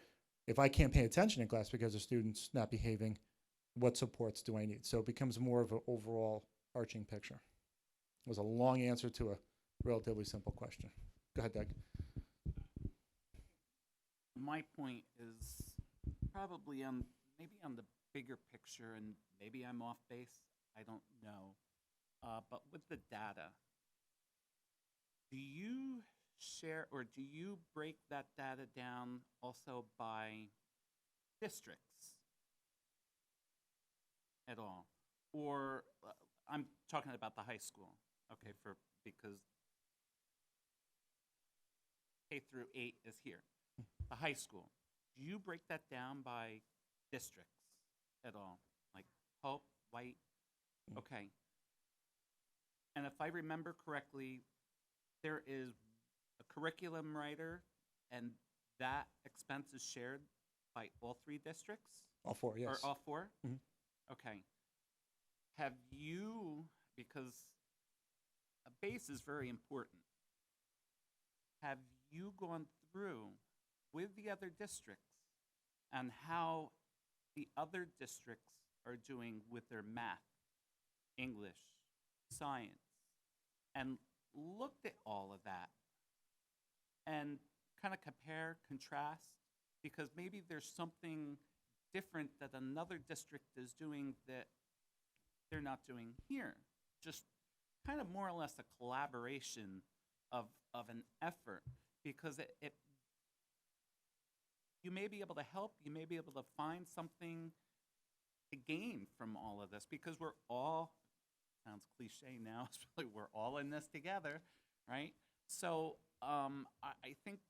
if I can't pay attention in class because the student's not behaving, what supports do I need? So it becomes more of an overall arching picture. It was a long answer to a relatively simple question. Go ahead, Doug. My point is probably maybe on the bigger picture, and maybe I'm off base, I don't know. But with the data, do you share or do you break that data down also by districts at all? Or I'm talking about the high school, okay, because K through 8 is here. The high school, do you break that down by districts at all? Like Hope, White? Okay. And if I remember correctly, there is a curriculum writer, and that expense is shared by all 3 districts? All 4, yes. Or all 4? Mhm. Okay. Have you, because a base is very important, have you gone through with the other districts on how the other districts are doing with their math, English, science, and looked at all of that and kind of compare, contrast, because maybe there's something different that another district is doing that they're not doing here. Just kind of more or less a collaboration of an effort, because it you may be able to help, you may be able to find something to gain from all of this, because we're all, sounds cliche now, it's really we're all in this together, right? So I think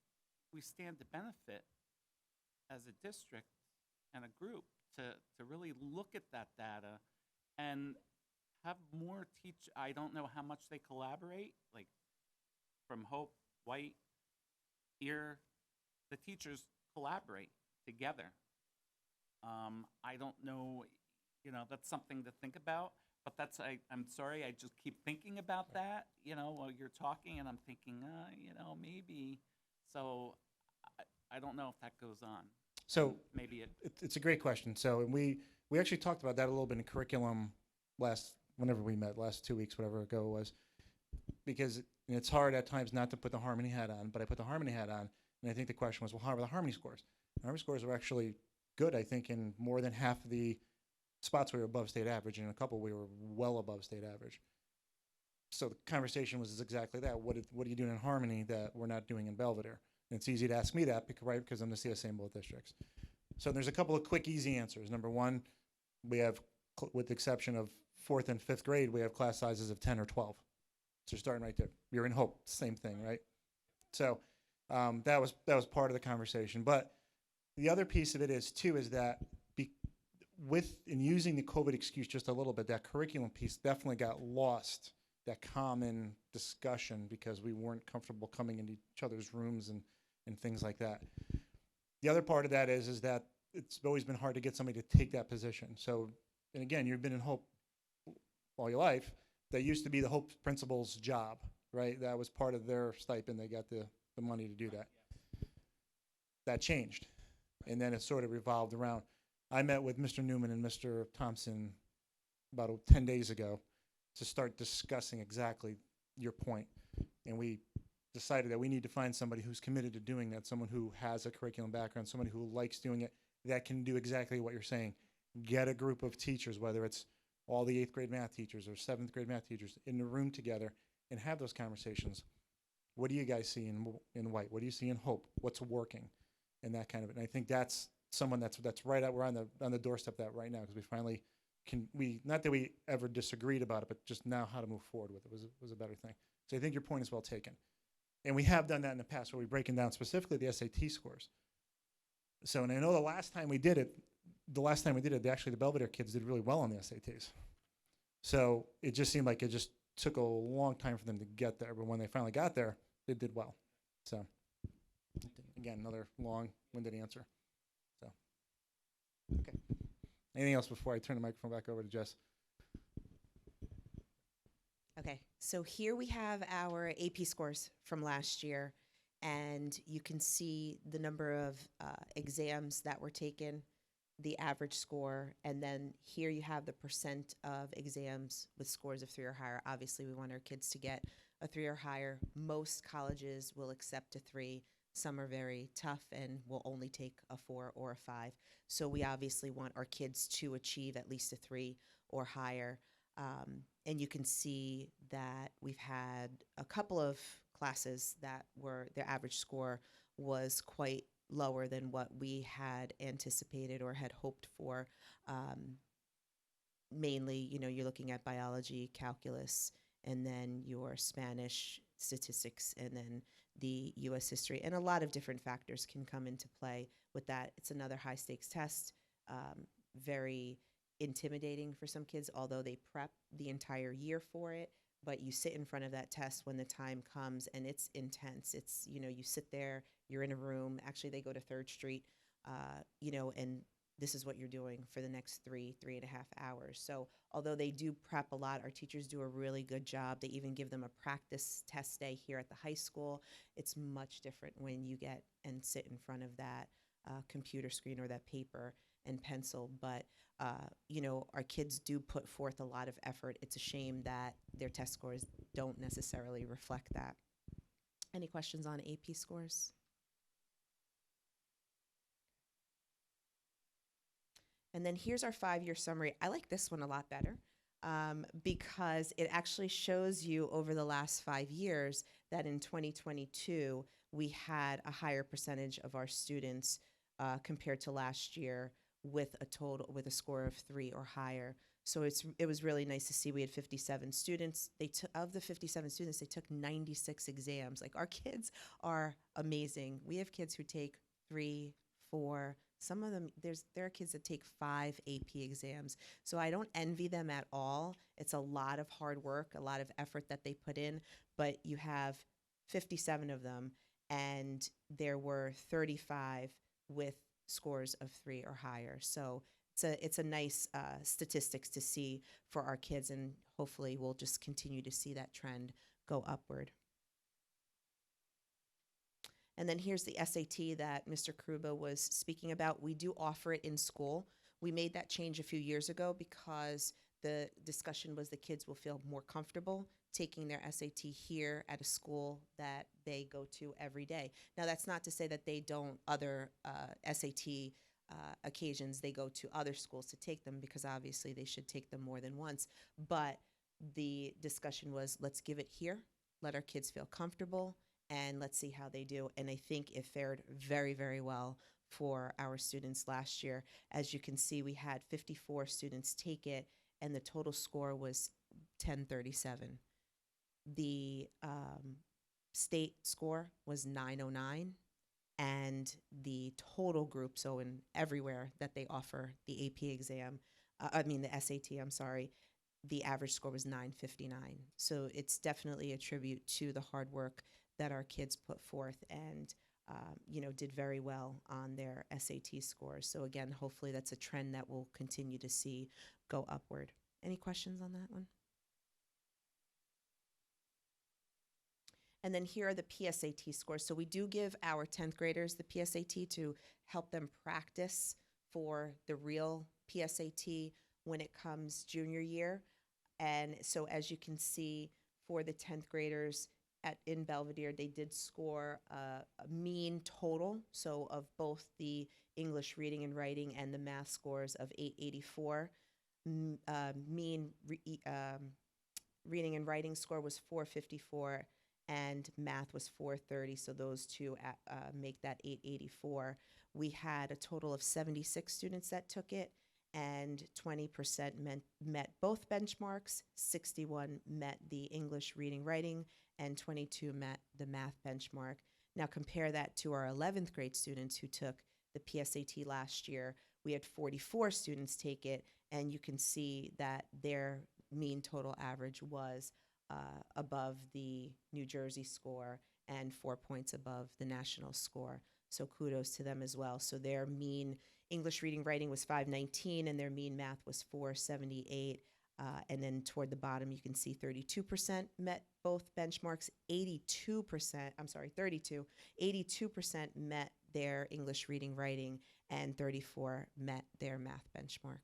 we stand to benefit as a district and a group to really look at that data and have more I don't know how much they collaborate, like from Hope, White, here, the teachers collaborate together. I don't know, that's something to think about, but I'm sorry, I just keep thinking about that, while you're talking, and I'm thinking, maybe. So I don't know if that goes on. So Maybe it's a great question. So and we actually talked about that a little bit in curriculum whenever we met, last 2 weeks, whatever ago it was, because it's hard at times not to put the Harmony hat on, but I put the Harmony hat on, and I think the question was, well, how are the Harmony scores? Harmony scores are actually good, I think, in more than half of the spots we were above state average, and in a couple we were well above state average. So the conversation was exactly that. What are you doing in Harmony that we're not doing in Belvidere? And it's easy to ask me that, because I'm the CSA in both districts. So there's a couple of quick, easy answers. Number one, we have, with the exception of 4th and 5th grade, we have class sizes of 10 or 12. So you're starting right there. You're in Hope, same thing, right? So that was part of the conversation. But the other piece of it is that in using the COVID excuse just a little bit, that curriculum piece definitely got lost, that common discussion, because we weren't comfortable coming into each other's rooms and things like that. The other part of that is that it's always been hard to get somebody to take that position. So, and again, you've been in Hope all your life. That used to be the Hope principal's job, right? That was part of their stipend. They got the money to do that. That changed. And then it sort of revolved around. I met with Mr. Newman and Mr. Thompson about 10 days ago to start discussing exactly your point. And we decided that we need to find somebody who's committed to doing that, someone who has a curriculum background, somebody who likes doing it, that can do exactly what you're saying. Get a group of teachers, whether it's all the 8th grade math teachers or 7th grade math teachers, in the room together and have those conversations. What do you guys see in White? What do you see in Hope? What's working? And that kind of it. And I think that's someone that's right out. We're on the doorstep of that right now, because we finally not that we ever disagreed about it, but just now how to move forward with it was a better thing. So I think your point is well taken. And we have done that in the past, where we're breaking down specifically the SAT scores. So, and I know the last time we did it, actually the Belvidere kids did really well on the SATs. So it just seemed like it just took a long time for them to get there. But when they finally got there, they did well. So again, another long-winded answer. So, okay. Anything else before I turn the microphone back over to Jess? Okay, so here we have our AP scores from last year, and you can see the number of exams that were taken, the average score, and then here you have the percent of exams with scores of 3 or higher. Obviously, we want our kids to get a 3 or higher. Most colleges will accept a 3. Some are very tough and will only take a 4 or a 5. So we obviously want our kids to achieve at least a 3 or higher. And you can see that we've had a couple of classes that their average score was quite lower than what we had anticipated or had hoped for. Mainly, you're looking at biology, calculus, and then your Spanish, statistics, and then the U.S. history. And a lot of different factors can come into play with that. It's another high stakes test, very intimidating for some kids, although they prep the entire year for it. But you sit in front of that test when the time comes, and it's intense. It's, you know, you sit there, you're in a room. Actually, they go to 3rd Street, you know, and this is what you're doing for the next 3.5 hours. So although they do prep a lot, our teachers do a really good job. They even give them a practice test day here at the high school. It's much different when you get and sit in front of that computer screen or that paper and pencil. But, you know, our kids do put forth a lot of effort. It's a shame that their test scores don't necessarily reflect that. Any questions on AP scores? And then here's our 5-year summary. I like this one a lot better because it actually shows you over the last 5 years that in 2022, we had a higher percentage of our students compared to last year with a score of 3 or higher. So it was really nice to see we had 57 students. Of the 57 students, they took 96 exams. Like, our kids are amazing. We have kids who take 3, 4. Some of them, there are kids that take 5 AP exams. So I don't envy them at all. It's a lot of hard work, a lot of effort that they put in, but you have 57 of them, and there were 35 with scores of 3 or higher. So it's a nice statistics to see for our kids, and hopefully we'll just continue to see that trend go upward. And then here's the SAT that Mr. Karuba was speaking about. We do offer it in school. We made that change a few years ago because the discussion was the kids will feel more comfortable taking their SAT here at a school that they go to every day. Now, that's not to say that they don't, other SAT occasions, they go to other schools to take them, because obviously they should take them more than once. But the discussion was, let's give it here, let our kids feel comfortable, and let's see how they do. And I think it fared very, very well for our students last year. As you can see, we had 54 students take it, and the total score was 1037. The state score was 909, and the total group, so in everywhere that they offer the AP exam, the SAT, I'm sorry, the average score was 959. So it's definitely a tribute to the hard work that our kids put forth, and did very well on their SAT scores. So again, hopefully that's a trend that we'll continue to see go upward. Any questions on that one? And then here are the PSAT scores. So we do give our 10th graders the PSAT to help them practice for the real PSAT when it comes junior year. And so as you can see, for the 10th graders in Belvidere, they did score a mean total, so of both the English reading and writing and the math scores of 884. Mean reading and writing score was 454, and math was 430, so those two make that 884. We had a total of 76 students that took it, and 20% met both benchmarks, 61 met the English reading writing, and 22 met the math benchmark. Now compare that to our 11th grade students who took the PSAT last year. We had 44 students take it, and you can see that their mean total average was above the New Jersey score and 4 points above the national score. So kudos to them as well. So their mean English reading writing was 519, and their mean math was 478. And then toward the bottom, you can see 32% met both benchmarks, 82% met their English reading writing, and 34 met their math benchmark.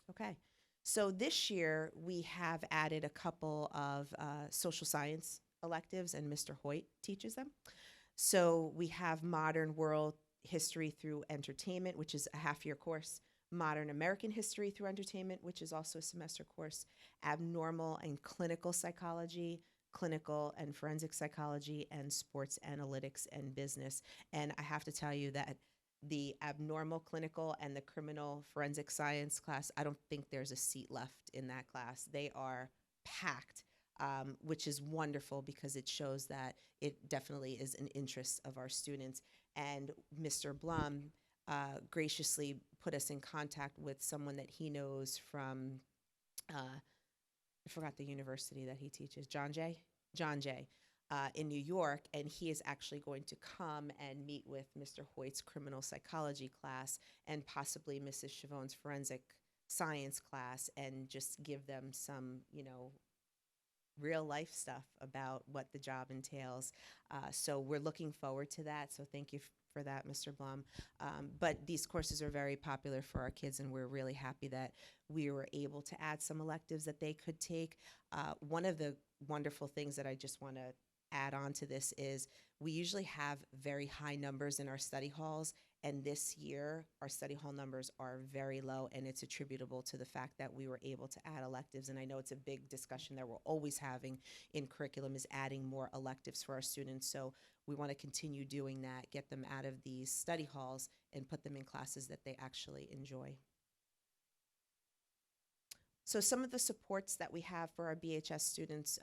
Okay, so this year we have added a couple of social science electives, and Mr. Hoyt teaches them. So we have Modern World History through Entertainment, which is a half-year course, Modern American History through Entertainment, which is also a semester course, Abnormal and Clinical Psychology, Clinical and Forensic Psychology, and Sports Analytics and Business. And I have to tell you that the abnormal clinical and the criminal forensic science class, I don't think there's a seat left in that class. They are packed, which is wonderful because it shows that it definitely is an interest of our students. And Mr. Blum graciously put us in contact with someone that he knows from, I forgot the university that he teaches, John Jay? John Jay. In New York, and he is actually going to come and meet with Mr. Hoyt's criminal psychology class and possibly Mrs. Chavon's forensic science class, and just give them some, real life stuff about what the job entails. So we're looking forward to that. So thank you for that, Mr. Blum. But these courses are very popular for our kids, and we're really happy that we were able to add some electives that they could take. One of the wonderful things that I just want to add on to this is we usually have very high numbers in our study halls, and this year our study hall numbers are very low, and it's attributable to the fact that we were able to add electives. And I know it's a big discussion that we're always having in curriculum, is adding more electives for our students. So we want to continue doing that, get them out of these study halls and put them in classes that they actually enjoy. So some of the supports that we have for our BHS students,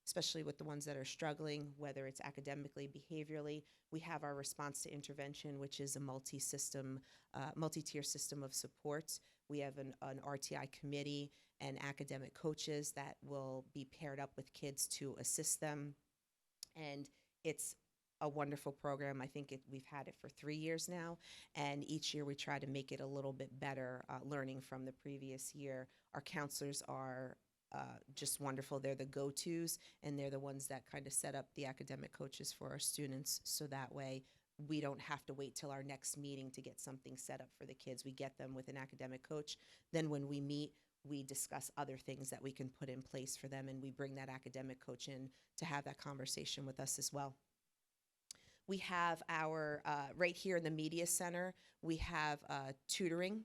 especially with the ones that are struggling, whether it's academically, behaviorally, we have our response to intervention, which is a multi-tier system of supports. We have an RTI committee and academic coaches that will be paired up with kids to assist them. And it's a wonderful program. I think we've had it for 3 years now, and each year we try to make it a little bit better, learning from the previous year. Our counselors are just wonderful. They're the go-tos, and they're the ones that kind of set up the academic coaches for our students, so that way we don't have to wait till our next meeting to get something set up for the kids. We get them with an academic coach. Then when we meet, we discuss other things that we can put in place for them, and we bring that academic coach in to have that conversation with us as well. We have our, right here in the media center, we have tutoring.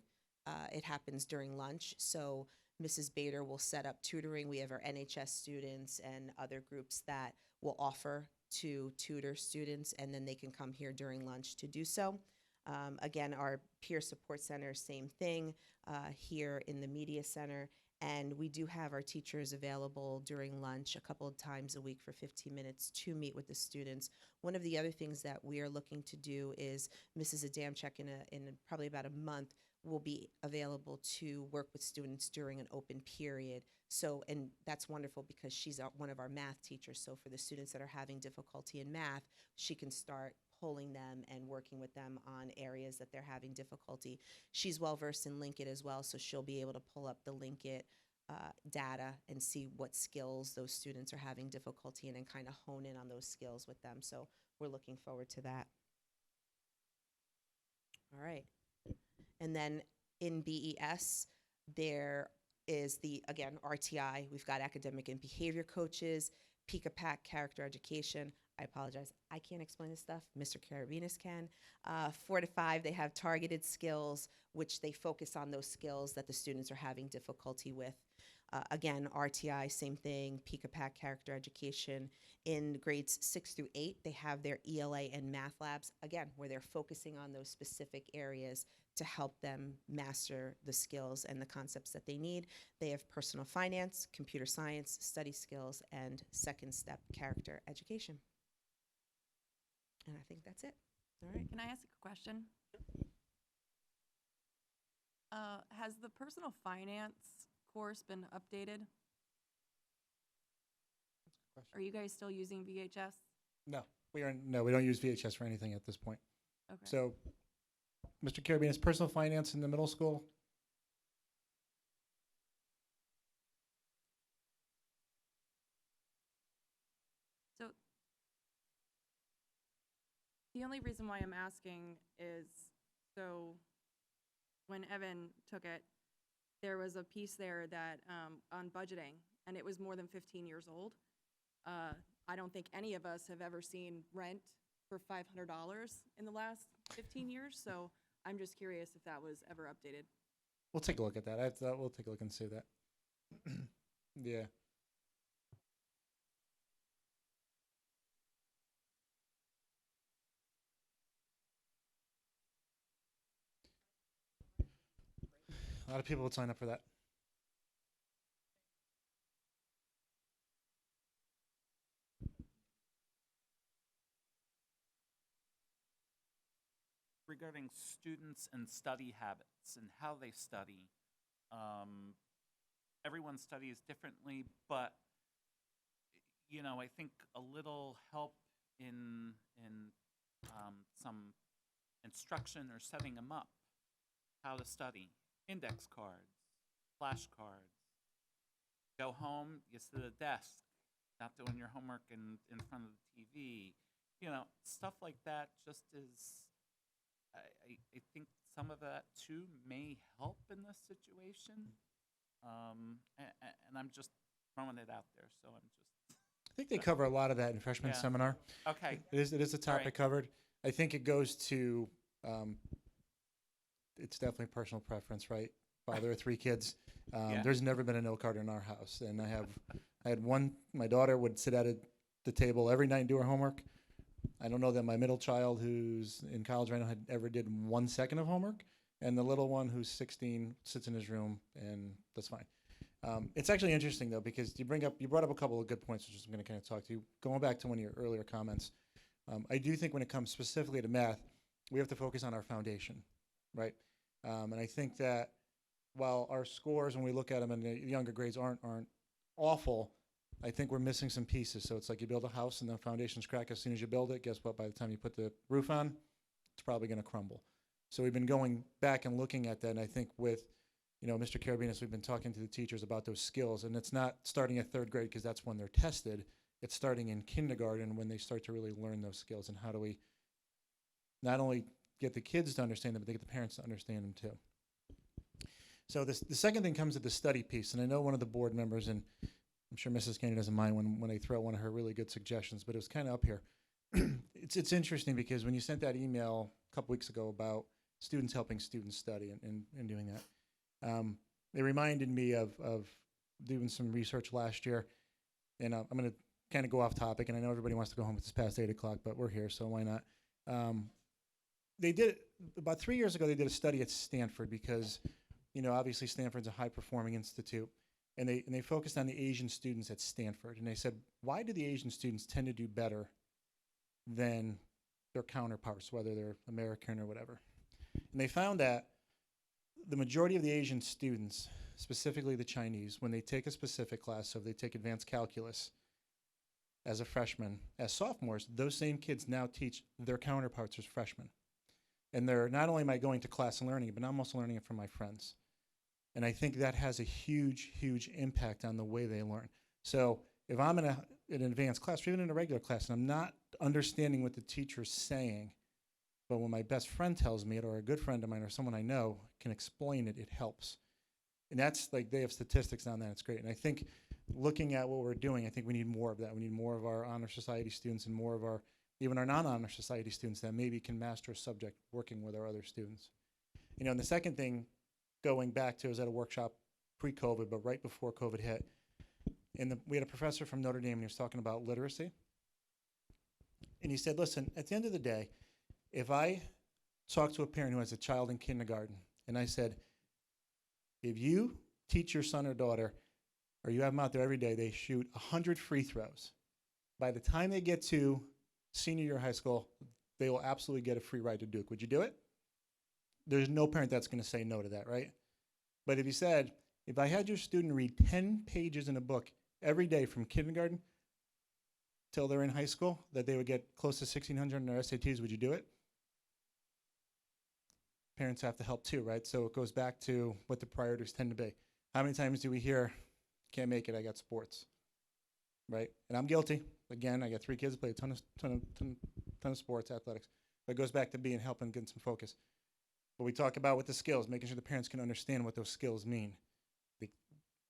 It happens during lunch. So Mrs. Bader will set up tutoring. We have our NHS students and other groups that will offer to tutor students, and then they can come here during lunch to do so. Again, our peer support center, same thing, here in the media center. And we do have our teachers available during lunch a couple of times a week for 15 minutes to meet with the students. One of the other things that we are looking to do is Mrs. Adamczyk in probably about a month will be available to work with students during an open period. So, and that's wonderful because she's one of our math teachers. So for the students that are having difficulty in math, she can start pulling them and working with them on areas that they're having difficulty. She's well versed in Linkit as well, so she'll be able to pull up the Linkit data and see what skills those students are having difficulty in and kind of hone in on those skills with them. So we're looking forward to that. All right. And then in BES, there is again, RTI. We've got academic and behavior coaches, PICA-PAC, character education. I apologize, I can't explain this stuff. Mr. Carabinas can. 4 to 5, they have targeted skills, which they focus on those skills that the students are having difficulty with. Again, RTI, same thing, PICA-PAC, character education. In grades 6 through 8, they have their ELA and math labs, again, where they're focusing on those specific areas to help them master the skills and the concepts that they need. They have personal finance, computer science, study skills, and second step character education. And I think that's it. All right. Can I ask a question? Has the personal finance course been updated? Are you guys still using VHS? No, we don't use VHS for anything at this point. Okay. So, Mr. Carabinas, personal finance in the middle school. So the only reason why I'm asking is, so when Evan took it, there was a piece there that on budgeting, and it was more than 15 years old. I don't think any of us have ever seen rent for $500 in the last 15 years, so I'm just curious if that was ever updated. We'll take a look at that. We'll take a look and see that. Yeah. A lot of people would sign up for that. regarding students and study habits and how they study. Everyone studies differently, but I think a little help in some instruction or setting them up how to study. Index cards, flashcards. Go home, you sit at a desk, not doing your homework in front of the TV. Stuff like that just is, I think some of that too may help in this situation. And I'm just throwing it out there, so I'm just. I think they cover a lot of that in freshman Yeah. seminar. Okay. It is a topic right. covered. I think it goes to, it's definitely personal preference, right? Father of 3 kids. Yeah. There's never been a no card in our house. And I had one, my daughter would sit at the table every night and do her homework. I don't know that my middle child, who's in college right now, had ever did 1 second of homework. And the little one, who's 16, sits in his room, and that's fine. It's actually interesting, though, because you brought up a couple of good points, which I'm going to kind of talk to you. Going back to one of your earlier comments, I do think when it comes specifically to math, we have to focus on our foundation, right? And I think that while our scores, when we look at them in the younger grades, aren't awful, I think we're missing some pieces. So it's like you build a house and the foundation's crack as soon as you build it. Guess what? By the time you put the roof on, it's probably going to crumble. So we've been going back and looking at that, and I think with Mr. Karabinas, we've been talking to the teachers about those skills, and it's not starting at 3rd grade because that's when they're tested. It's starting in kindergarten when they start to really learn those skills, and how do we not only get the kids to understand them, but they get the parents to understand them too. So the second thing comes to the study piece, and I know one of the board members, and I'm sure Mrs. Kennedy doesn't mind when I throw out one of her really good suggestions, but it was kind of up here. It's interesting because when you sent that email a couple weeks ago about students helping students study and doing that, it reminded me of doing some research last year, and I'm going to kind of go off topic, and I know everybody wants to go home. It's past 8 o'clock, but we're here, so why not? They did, about 3 years ago, they did a study at Stanford because, obviously Stanford's a high-performing institute, and they focused on the Asian students at Stanford, and they said, why do the Asian students tend to do better than their counterparts, whether they're American or whatever? And they found that the majority of the Asian students, specifically the Chinese, when they take a specific class, so if they take advanced calculus as a freshman, as sophomores, those same kids now teach their counterparts as freshmen. And they're, not only am I going to class and learning it, but I'm also learning it from my friends. And I think that has a huge, huge impact on the way they learn. So if I'm in an advanced class, or even in a regular class, and I'm not understanding what the teacher's saying, but when my best friend tells me it, or a good friend of mine, or someone I know can explain it, it helps. And that's like, they have statistics on that. It's great. And I think looking at what we're doing, I think we need more of that. We need more of our honor society students and more of our, even our non-honor society students that maybe can master a subject working with our other students. And the second thing, going back to, I was at a workshop pre-COVID, but right before COVID hit, and we had a professor from Notre Dame, and he was talking about literacy. And he said, listen, at the end of the day, if I talk to a parent who has a child in kindergarten, and I said, if you teach your son or daughter, or you have them out there every day, they shoot 100 free throws. By the time they get to senior year of high school, they will absolutely get a free ride to Duke. Would you do it? There's no parent that's going to say no to that, right? But if you said, if I had your student read 10 pages in a book every day from kindergarten till they're in high school, that they would get close to 1,600 in their SATs, would you do it? Parents have to help too, right? So it goes back to what the priorities tend to be. How many times do we hear, can't make it, I got sports, right? And I'm guilty. Again, I got 3 kids, play a ton of sports, athletics. But it goes back to being helping, getting some focus. But we talk about with the skills, making sure the parents can understand what those skills mean.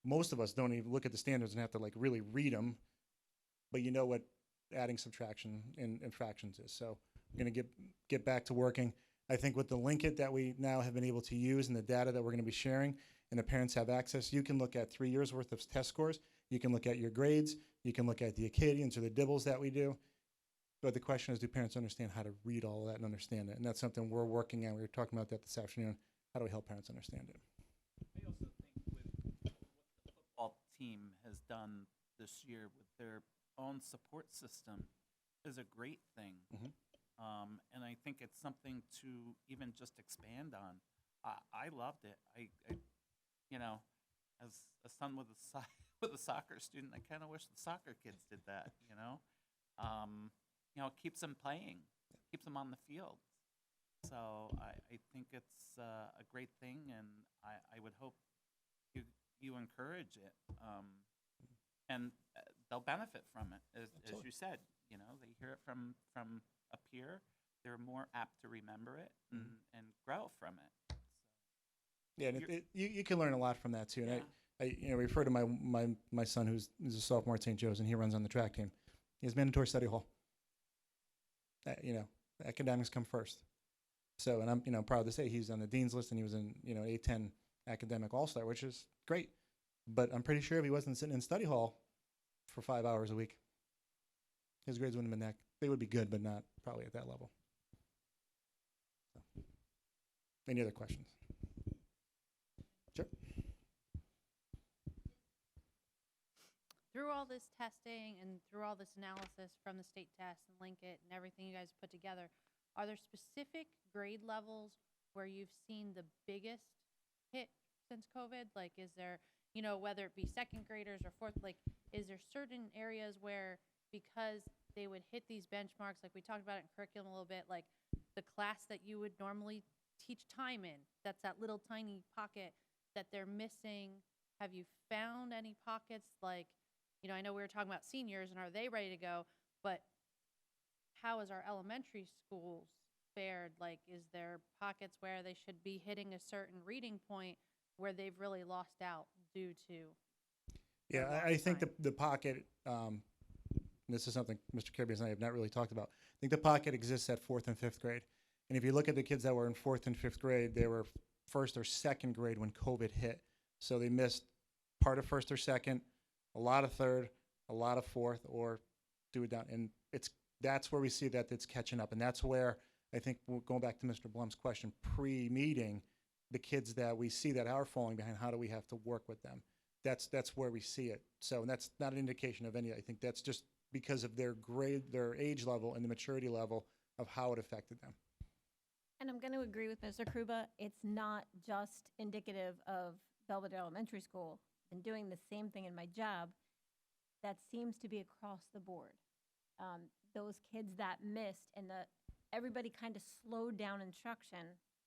Most of us don't even look at the standards and have to really read them, but you know what adding, subtraction, and fractions is. So we're going to get back to working. I think with the Linkit that we now have been able to use and the data that we're going to be sharing, and the parents have access, you can look at 3 years worth of test scores. You can look at your grades. You can look at the Acadians or the Dibbles that we do. But the question is, do parents understand how to read all of that and understand it? And that's something we're working on. We were talking about that this afternoon. How do we help parents understand it? I also think with what the football team has done this year with their own support system is a great thing. Mhm. And I think think it's something to even just expand on. I loved it. You know, as a son with with a soccer student, I kind of wish the soccer kids did that. It keeps them playing, keeps them on the field. So I think it's a great thing, and I would hope you encourage it, and they'll benefit from it. As you said, they hear it from a peer. They're more apt to remember it and grow from it. Yeah, and you can learn a lot from that too. And Yeah. I refer to my son who's a sophomore at St. Joe's, and he runs on the track team. He has mandatory study hall. Academics come first. So, and I'm proud to say he's on the dean's list, and he was in A10 academic all-star, which is great. But I'm pretty sure if he wasn't sitting in study hall for 5 hours a week, his grades wouldn't have been that. They would be good, but not probably at that level. So. Any other questions? Sure. Through all this testing and through all this analysis from the state test and link it and everything you guys put together, are there specific grade levels where you've seen the biggest hit since COVID? Like, is there, whether it be second graders or fourth, like, is there certain areas where, because they would hit these benchmarks, like we talked about it in curriculum a little bit, like the class that you would normally teach time in, that's that little tiny pocket that they're missing? Have you found any pockets? Like, I know we were talking about seniors and are they ready to go, but how is our elementary schools fared? Like, is there pockets where they should be hitting a certain reading point where they've really lost out due to? Yeah, I think the pocket, this is something Mr. Kirby and I have not really talked about. I think the pocket exists at 4th and 5th grade. And if you look at the kids that were in 4th and 5th grade, they were 1st or 2nd grade when COVID hit. So they missed part of 1st or 2nd, a lot of 3rd, a lot of 4th, or do it down. And that's where we see that it's catching up. And that's where I think, going back to Mr. Blum's question, pre-meeting, the kids that we see that are falling behind, how do we have to work with them? That's where we see it. So, and that's not an indication of any, I think that's just because of their grade, their age level and the maturity level of how it affected them. And I'm going to agree with Mr. Kruba. It's not just indicative of Belvidere Elementary School. Been doing the same thing in my job. That seems to be across the board. Those kids that missed and everybody kind of slowed down instruction.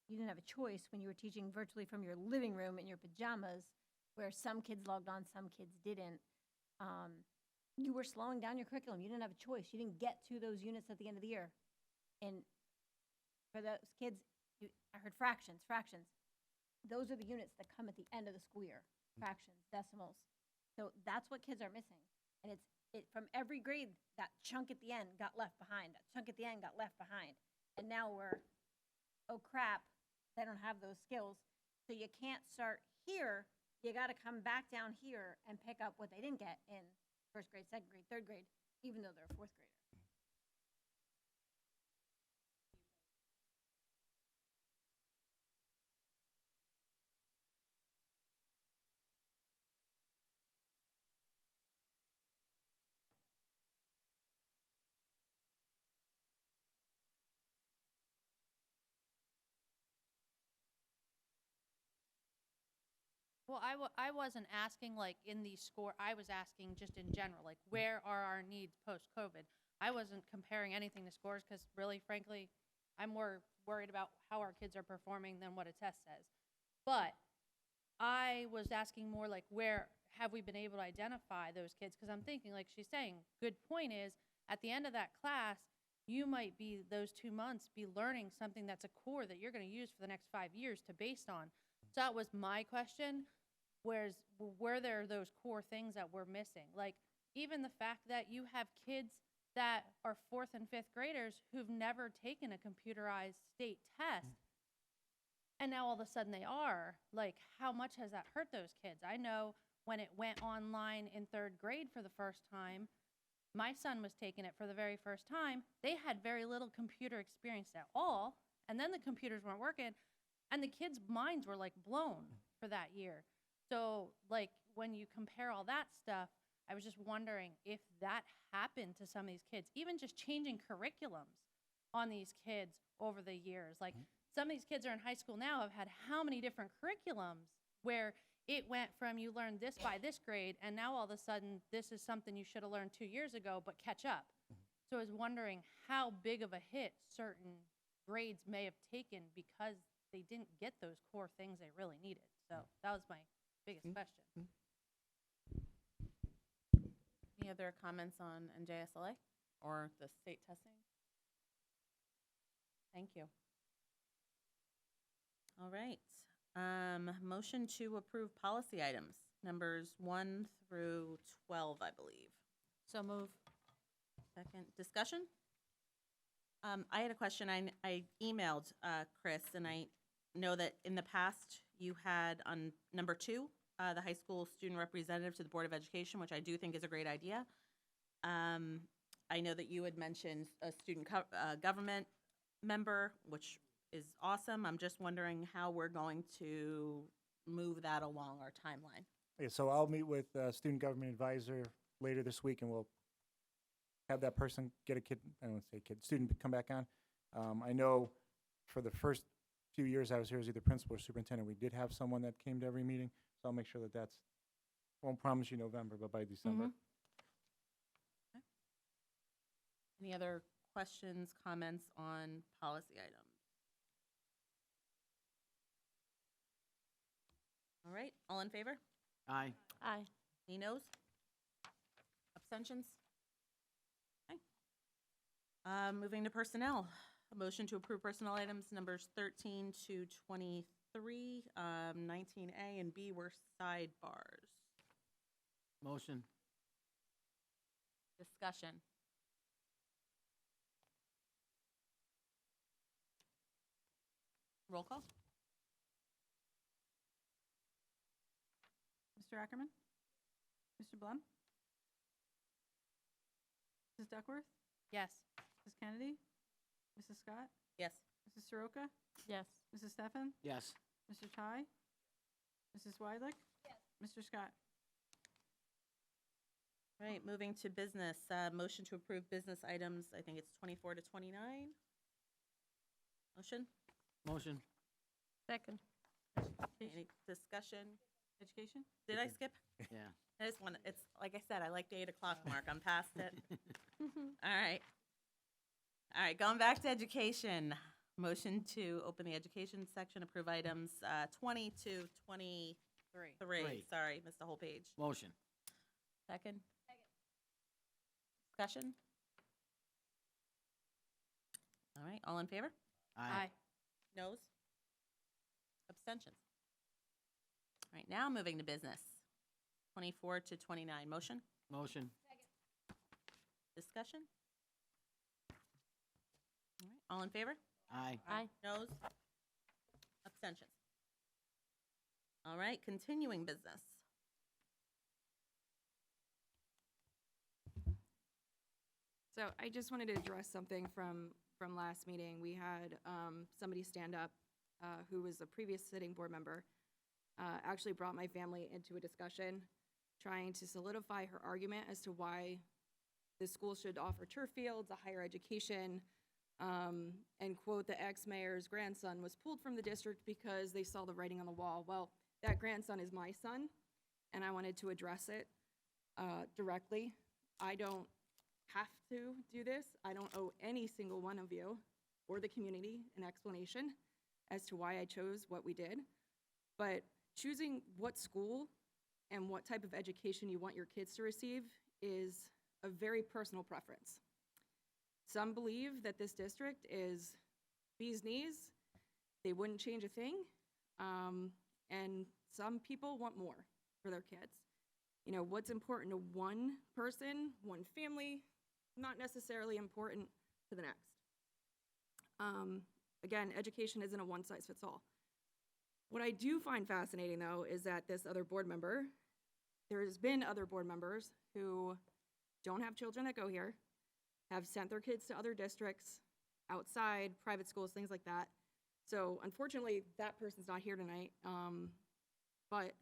You didn't have a choice when you were teaching virtually from your living room in your pajamas, where some kids logged on, some kids didn't. You were slowing down your curriculum. You didn't have a choice. You didn't get to those units at the end of the year. And for those kids, I heard fractions. Those are the units that come at the end of the school year. Fractions, decimals. So that's what kids are missing. And it's from every grade, that chunk at the end got left behind. That chunk at the end got left behind. And now we're, oh crap, they don't have those skills. So you can't start here. You got to come back down here and pick up what they didn't get in 1st grade, 2nd grade, 3rd grade, even though they're a 4th grader. Well, I wasn't asking like in the score. I was asking just in general, like where are our needs post-COVID? I wasn't comparing anything to scores because really, frankly, I'm more worried about how our kids are performing than what a test says. But I was asking more like where have we been able to identify those kids? Because I'm thinking, like she's saying, good point is at the end of that class, you might be those 2 months be learning something that's a core that you're going to use for the next 5 years to based on. So that was my question. Whereas, were there those core things that we're missing? Like, even the fact that you have kids that are 4th and 5th graders who've never taken a computerized state test, and now all of a sudden they are. Like, how much has that hurt those kids? I know when it went online in 3rd grade for the first time, my son was taking it for the very first time. They had very little computer experience at all, and then the computers weren't working, and the kids' minds were, like, blown for that year. So, like, when you compare all that stuff, I was just wondering if that happened to some of these kids, even just changing curriculums on these kids over the years. Like some of these kids are in high school now have had how many different curriculums where it went from you learned this by this grade, and now all of a sudden this is something you should have learned 2 years ago, but catch up. So I was wondering how big of a hit certain grades may have taken because they didn't get those core things they really needed. So that was my biggest question. Any other comments on NJSLA or the state testing? Thank you. All right. Motion to approve policy items, numbers 1 through 12, I believe. So move. Second, discussion? I had a question. I emailed Chris, and I know that in the past you had on number 2, the high school student representative to the Board of Education, which I do think is a great idea. I know that you had mentioned a student government member, which is awesome. I'm just wondering how we're going to move that along our timeline. Yeah, so I'll meet with student government advisor later this week, and we'll have that person get a kid, I don't want to say kid, student come back on. I know for the first few years I was here as either principal or superintendent, we did have someone that came to every meeting, so I'll make sure that that's, won't promise you November, but by December. Okay. Any other questions, comments on policy items? All right, all in favor? Aye. Aye. Any noes? Abstentions? Okay. Moving to personnel. A motion to approve personnel items numbers 13 to 23. 19A and B were sidebars. Motion. Discussion. Roll call. Mr. Ackerman? Mr. Blum? Mrs. Duckworth? Yes. Mrs. Kennedy? Mrs. Scott? Yes. Mrs. Soroka? Yes. Mrs. Stefan? Yes. Mr. Ty? Mrs. Weidlich? Yes. Mr. Scott? All right, moving to business. Motion to approve business items, I think it's 24 to 29. Motion? Motion. Second. Any discussion? Education? Did I skip? Yeah. I just want to, it's, like I said, I like the 8 o'clock mark. I'm past it. All right. All right, going back to education. Motion to open the education section, approve items 20 to 23. Three. Sorry, missed the whole page. Motion. Second? Discussion? All right, all in favor? Aye. Noes? Abstentions? All right, now moving to business. 24 to 29. Motion? Motion. Discussion? All right, all in favor? Aye. Aye. Noes? Abstentions? All right, continuing business. So I just wanted to address something from last meeting. We had somebody stand up who was a previous sitting board member, actually brought my family into a discussion trying to solidify her argument as to why the school should offer turf fields, a higher education, and quote, the ex-mayor's grandson was pulled from the district because they saw the writing on the wall. Well, that grandson is my son, and I wanted to address it directly. I don't have to do this. I don't owe any single one of you or the community an explanation as to why I chose what we did. But choosing what school and what type of education you want your kids to receive is a very personal preference. Some believe that this district is bee's knees. They wouldn't change a thing. And some people want more for their kids. You know, what's important to one person, one family, not necessarily important to the next. Again, education isn't a one-size-fits-all. What I do find fascinating, though, is that this other board member, there's been other board members who don't have children that go here, have sent their kids to other districts, outside, private schools, things like that. So unfortunately, that person's not here tonight. But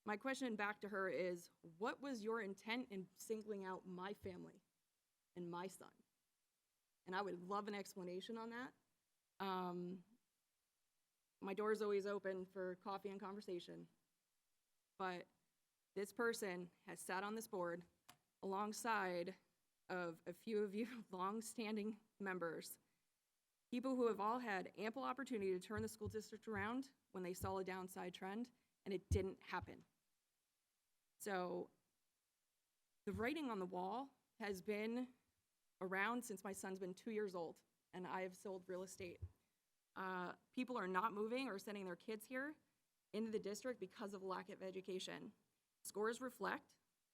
my question back to her is, what was your intent in singling out my family and my son? and I would love an explanation on that. My door is always open for coffee and conversation, but this person has sat on this board alongside of a few of you long-standing members, people who have all had ample opportunity to turn the school district around when they saw a downside trend, and it didn't happen. So the writing on the wall has been around since my son's been 2 years old, and I have sold real estate. People are not moving or sending their kids here into the district because of lack of education. Scores reflect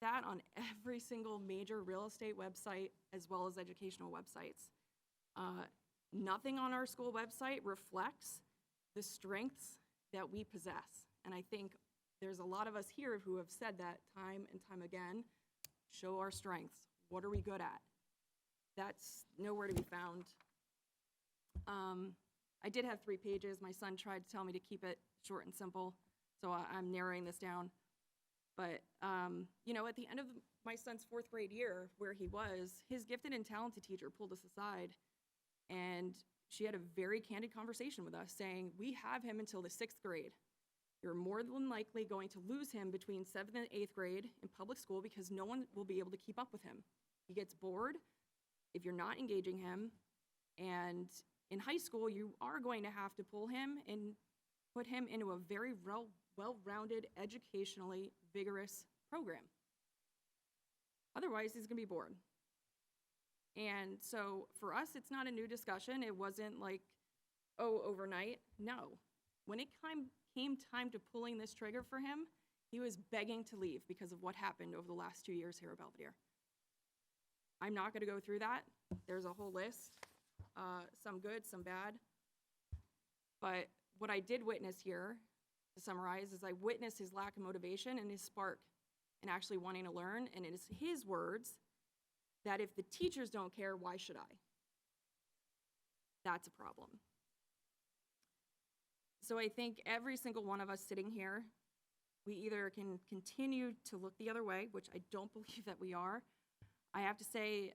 that on every single major real estate website as well as educational websites. Nothing on our school website reflects the strengths that we possess. And I think there's a lot of us here who have said that time and time again. Show our strengths. What are we good at? That's nowhere to be found. I did have 3 pages. My son tried to tell me to keep it short and simple, so I'm narrowing this down. But, you know, at the end of my son's 4th grade year, where he was, his gifted and talented teacher pulled us aside, and she had a very candid conversation with us saying, we have him until the 6th grade. You're more than likely going to lose him between 7th and 8th grade in public school because no one will be able to keep up with him. He gets bored if you're not engaging him, and in high school, you are going to have to pull him and put him into a very well-rounded, educationally vigorous program. Otherwise, he's gonna be bored. And so for us, it's not a new discussion. It wasn't like, oh, overnight. No. When it came time to pulling this trigger for him, he was begging to leave because of what happened over the last 2 years here at Belvidere. I'm not gonna go through that. There's a whole list, some good, some bad. But what I did witness here, to summarize, is I witnessed his lack of motivation and his spark in actually wanting to learn. And it is his words that if the teachers don't care, why should I? That's a problem. So I think every single one of us sitting here, we either can continue to look the other way, which I don't believe that we are. I have to say,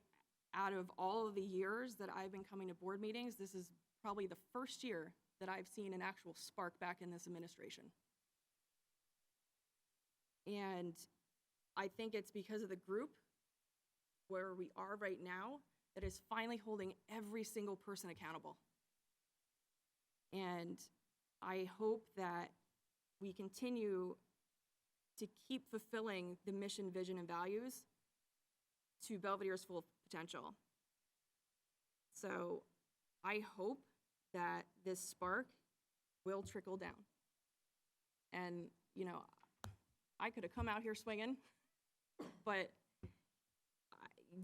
out of all of the years that I've been coming to board meetings, this is probably the first year that I've seen an actual spark back in this administration. And I think it's because of the group where we are right now that is finally holding every single person accountable. And I hope that we continue to keep fulfilling the mission, vision, and values to Belvidere's full potential. So I hope that this spark will trickle down. And, you know, I could have come out here swinging, but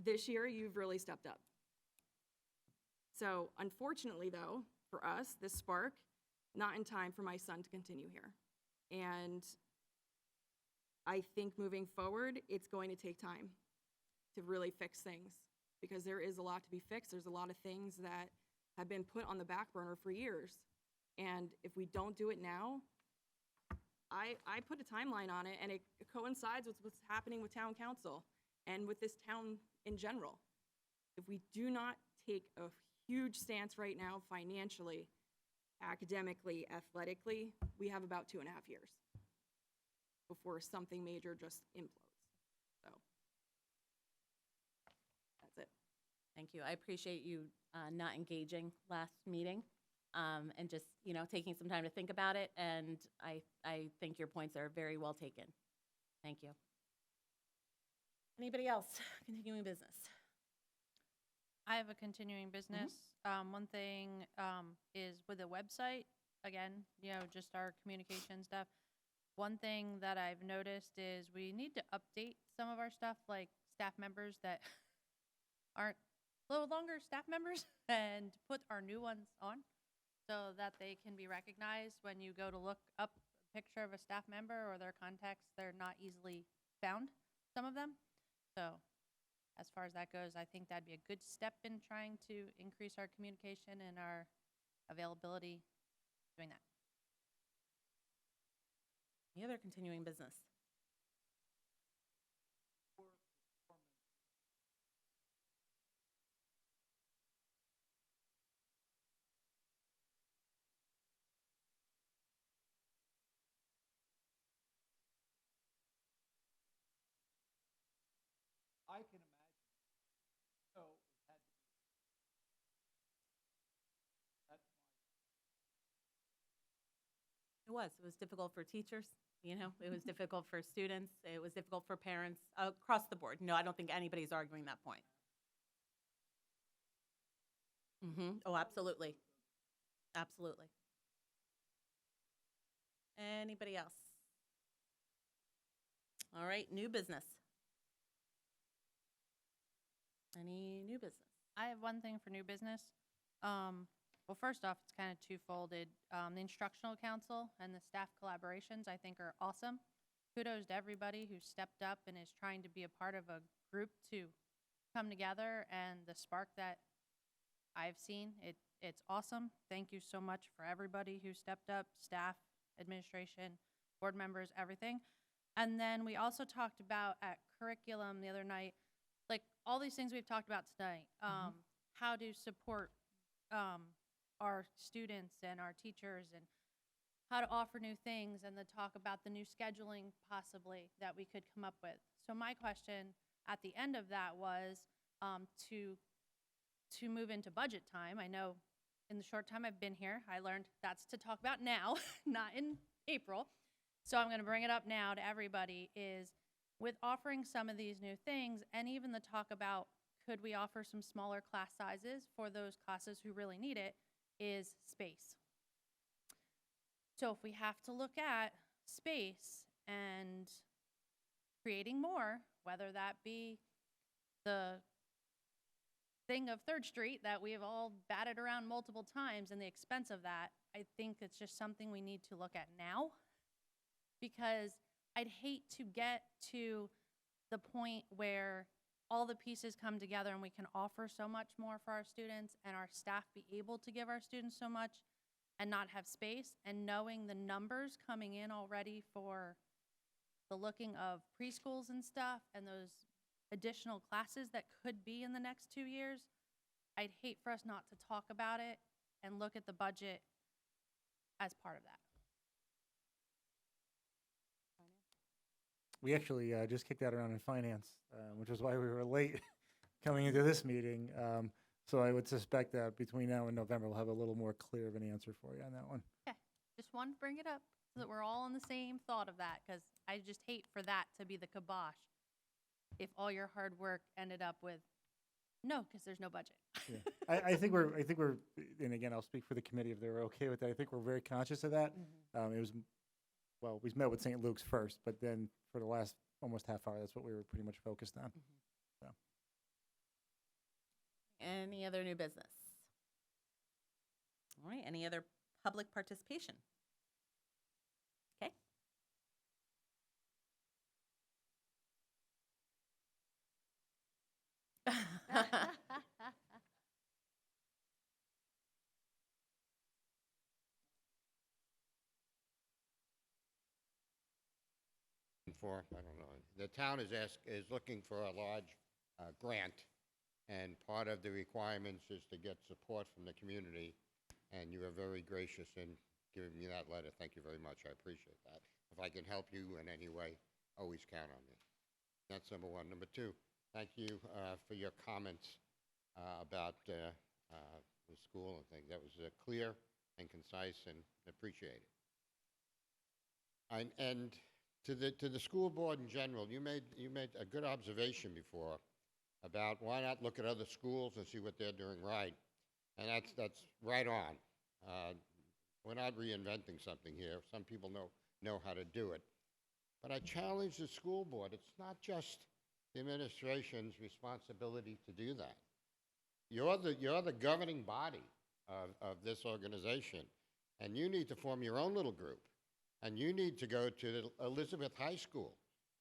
this year you've really stepped up. So unfortunately, though, for us, this spark, not in time for my son to continue here. And I think moving forward, it's going to take time to really fix things because there is a lot to be fixed. There's a lot of things that have been put on the back burner for years. And if we don't do it now, I put a timeline on it, and it coincides with what's happening with town council and with this town in general. If we do not take a huge stance right now financially, academically, athletically, we have about 2.5 years before something major just implodes. So that's it. Thank you. I appreciate you not engaging last meeting and just, you know, taking some time to think about it. And I think your points are very well taken. Thank you. Anybody else? Continuing business. I have a continuing business. One thing is with the website, again, you know, just our communication stuff. One thing that I've noticed is we need to update some of our stuff, like staff members that aren't no longer staff members, and put our new ones on so that they can be recognized when you go to look up a picture of a staff member or their contacts. They're not easily found, some of them. So as far as that goes, I think that'd be a good step in trying to increase our communication and our availability doing that. Any other continuing business? was. It was difficult for teachers, you know, it was difficult for students, it was difficult for parents across the board. No, I don't think anybody's arguing that point. Oh, absolutely. Absolutely. Anybody else? All right, new business. Any new business? I have one thing for new business. Well, first off, it's kind of twofolded. The instructional council and the staff collaborations, I think, are awesome. Kudos to everybody who stepped up and is trying to be a part of a group to come together, and the spark that I've seen, it's awesome. Thank you so much for everybody who stepped up, staff, administration, board members, everything. And then we also talked about at curriculum the other night, like all these things we've talked about tonight, how to support our students and our teachers, and how to offer new things, and the talk about the new scheduling possibly that we could come up with. So my question at the end of that was to move into budget time. I know in the short time I've been here, I learned that's to talk about now, not in April. So I'm going to bring it up now to everybody, is with offering some of these new things, and even the talk about could we offer some smaller class sizes for those classes who really need it, is space. So if we have to look at space and creating more, whether that be the thing of 3rd Street that we have all batted around multiple times and the expense of that, I think it's just something we need to look at now, because I'd hate to get to the point where all the pieces come together and we can offer so much more for our students and our staff be able to give our students so much and not have space, and knowing the numbers coming in already for the looking of preschools and stuff and those additional classes that could be in the next 2 years, I'd hate for us not to talk about it and look at the budget as part of that. We actually just kicked that around in finance, which is why we were late coming into this meeting. So I would suspect that between now and November, we'll have a little more clear of an answer for you on that one. Okay, just wanted to bring it up so that we're all on the same thought of that, because I just hate for that to be the kibosh if all your hard work ended up with no, because there's no budget. Yeah. I think we're, and again, I'll speak for the committee if they're okay with that. I think we're very conscious of that. It was, well, we met with St. Luke's first, but then for the last almost half hour, that's what we were pretty much focused on. So. Any other new business? All right, any other public participation? Okay. For, I don't know, the town is looking for a large grant, and part of the requirements is to get support from the community, and you are very gracious in giving me that letter. Thank you very much. I appreciate that. If I can help you in any way, always count on me. That's number one. Number two, thank you for your comments about the school and things. That was clear and concise, and appreciated. And to the school board in general, you made a good observation before about why not look at other schools and see what they're doing right, and that's right on. We're not reinventing something here. Some people know how to do it, but I challenge the school board. It's not just the administration's responsibility to do that. You're the governing body of this organization, and you need to form your own little group. And you need to go to Elizabeth High School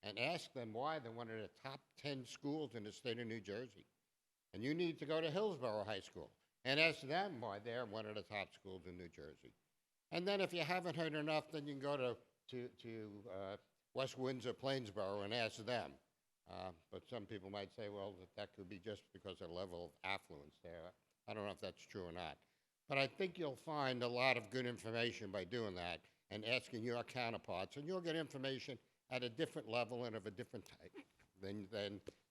and ask them why they're one of the top 10 schools in the state of New Jersey. And you need to go to Hillsborough High School and ask them why they're one of the top schools in New Jersey. And then if you haven't heard enough, then you can go to West Windsor, Plainsboro, and ask them. But some people might say, well, that could be just because of the level of affluence there. I don't know if that's true or not. But I think you'll find a lot of good information by doing that and asking your counterparts, and you'll get information at a different level and of a different type than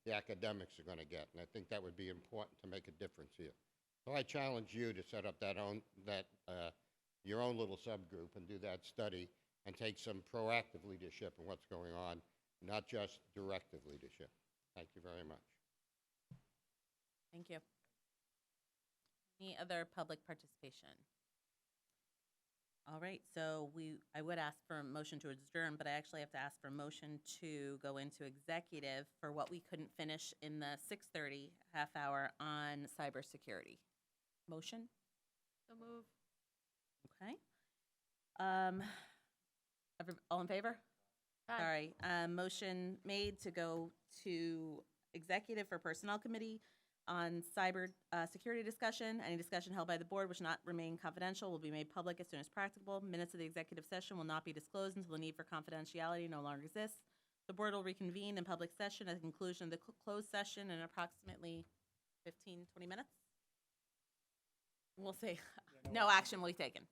the academics are going to get. And I think that would be important to make a difference here. So I challenge you to set up that your own little subgroup and do that study and take some proactive leadership in what's going on, not just directive leadership. Thank you very much. Thank you. Any other public participation? All right, so I would ask for a motion to adjourn, but I actually have to ask for a motion to go into executive for what we couldn't finish in the 6:30 half hour on cybersecurity. Motion? So move. Okay. All in favor? Aye. Sorry. Motion made to go to executive for Personnel Committee on cyber security discussion. Any discussion held by the board which not remain confidential will be made public as soon as practicable. Minutes of the executive session will not be disclosed until the need for confidentiality no longer exists. The board will reconvene in public session at the conclusion of the closed session in approximately 15, 20 minutes. We'll see. No action will be taken.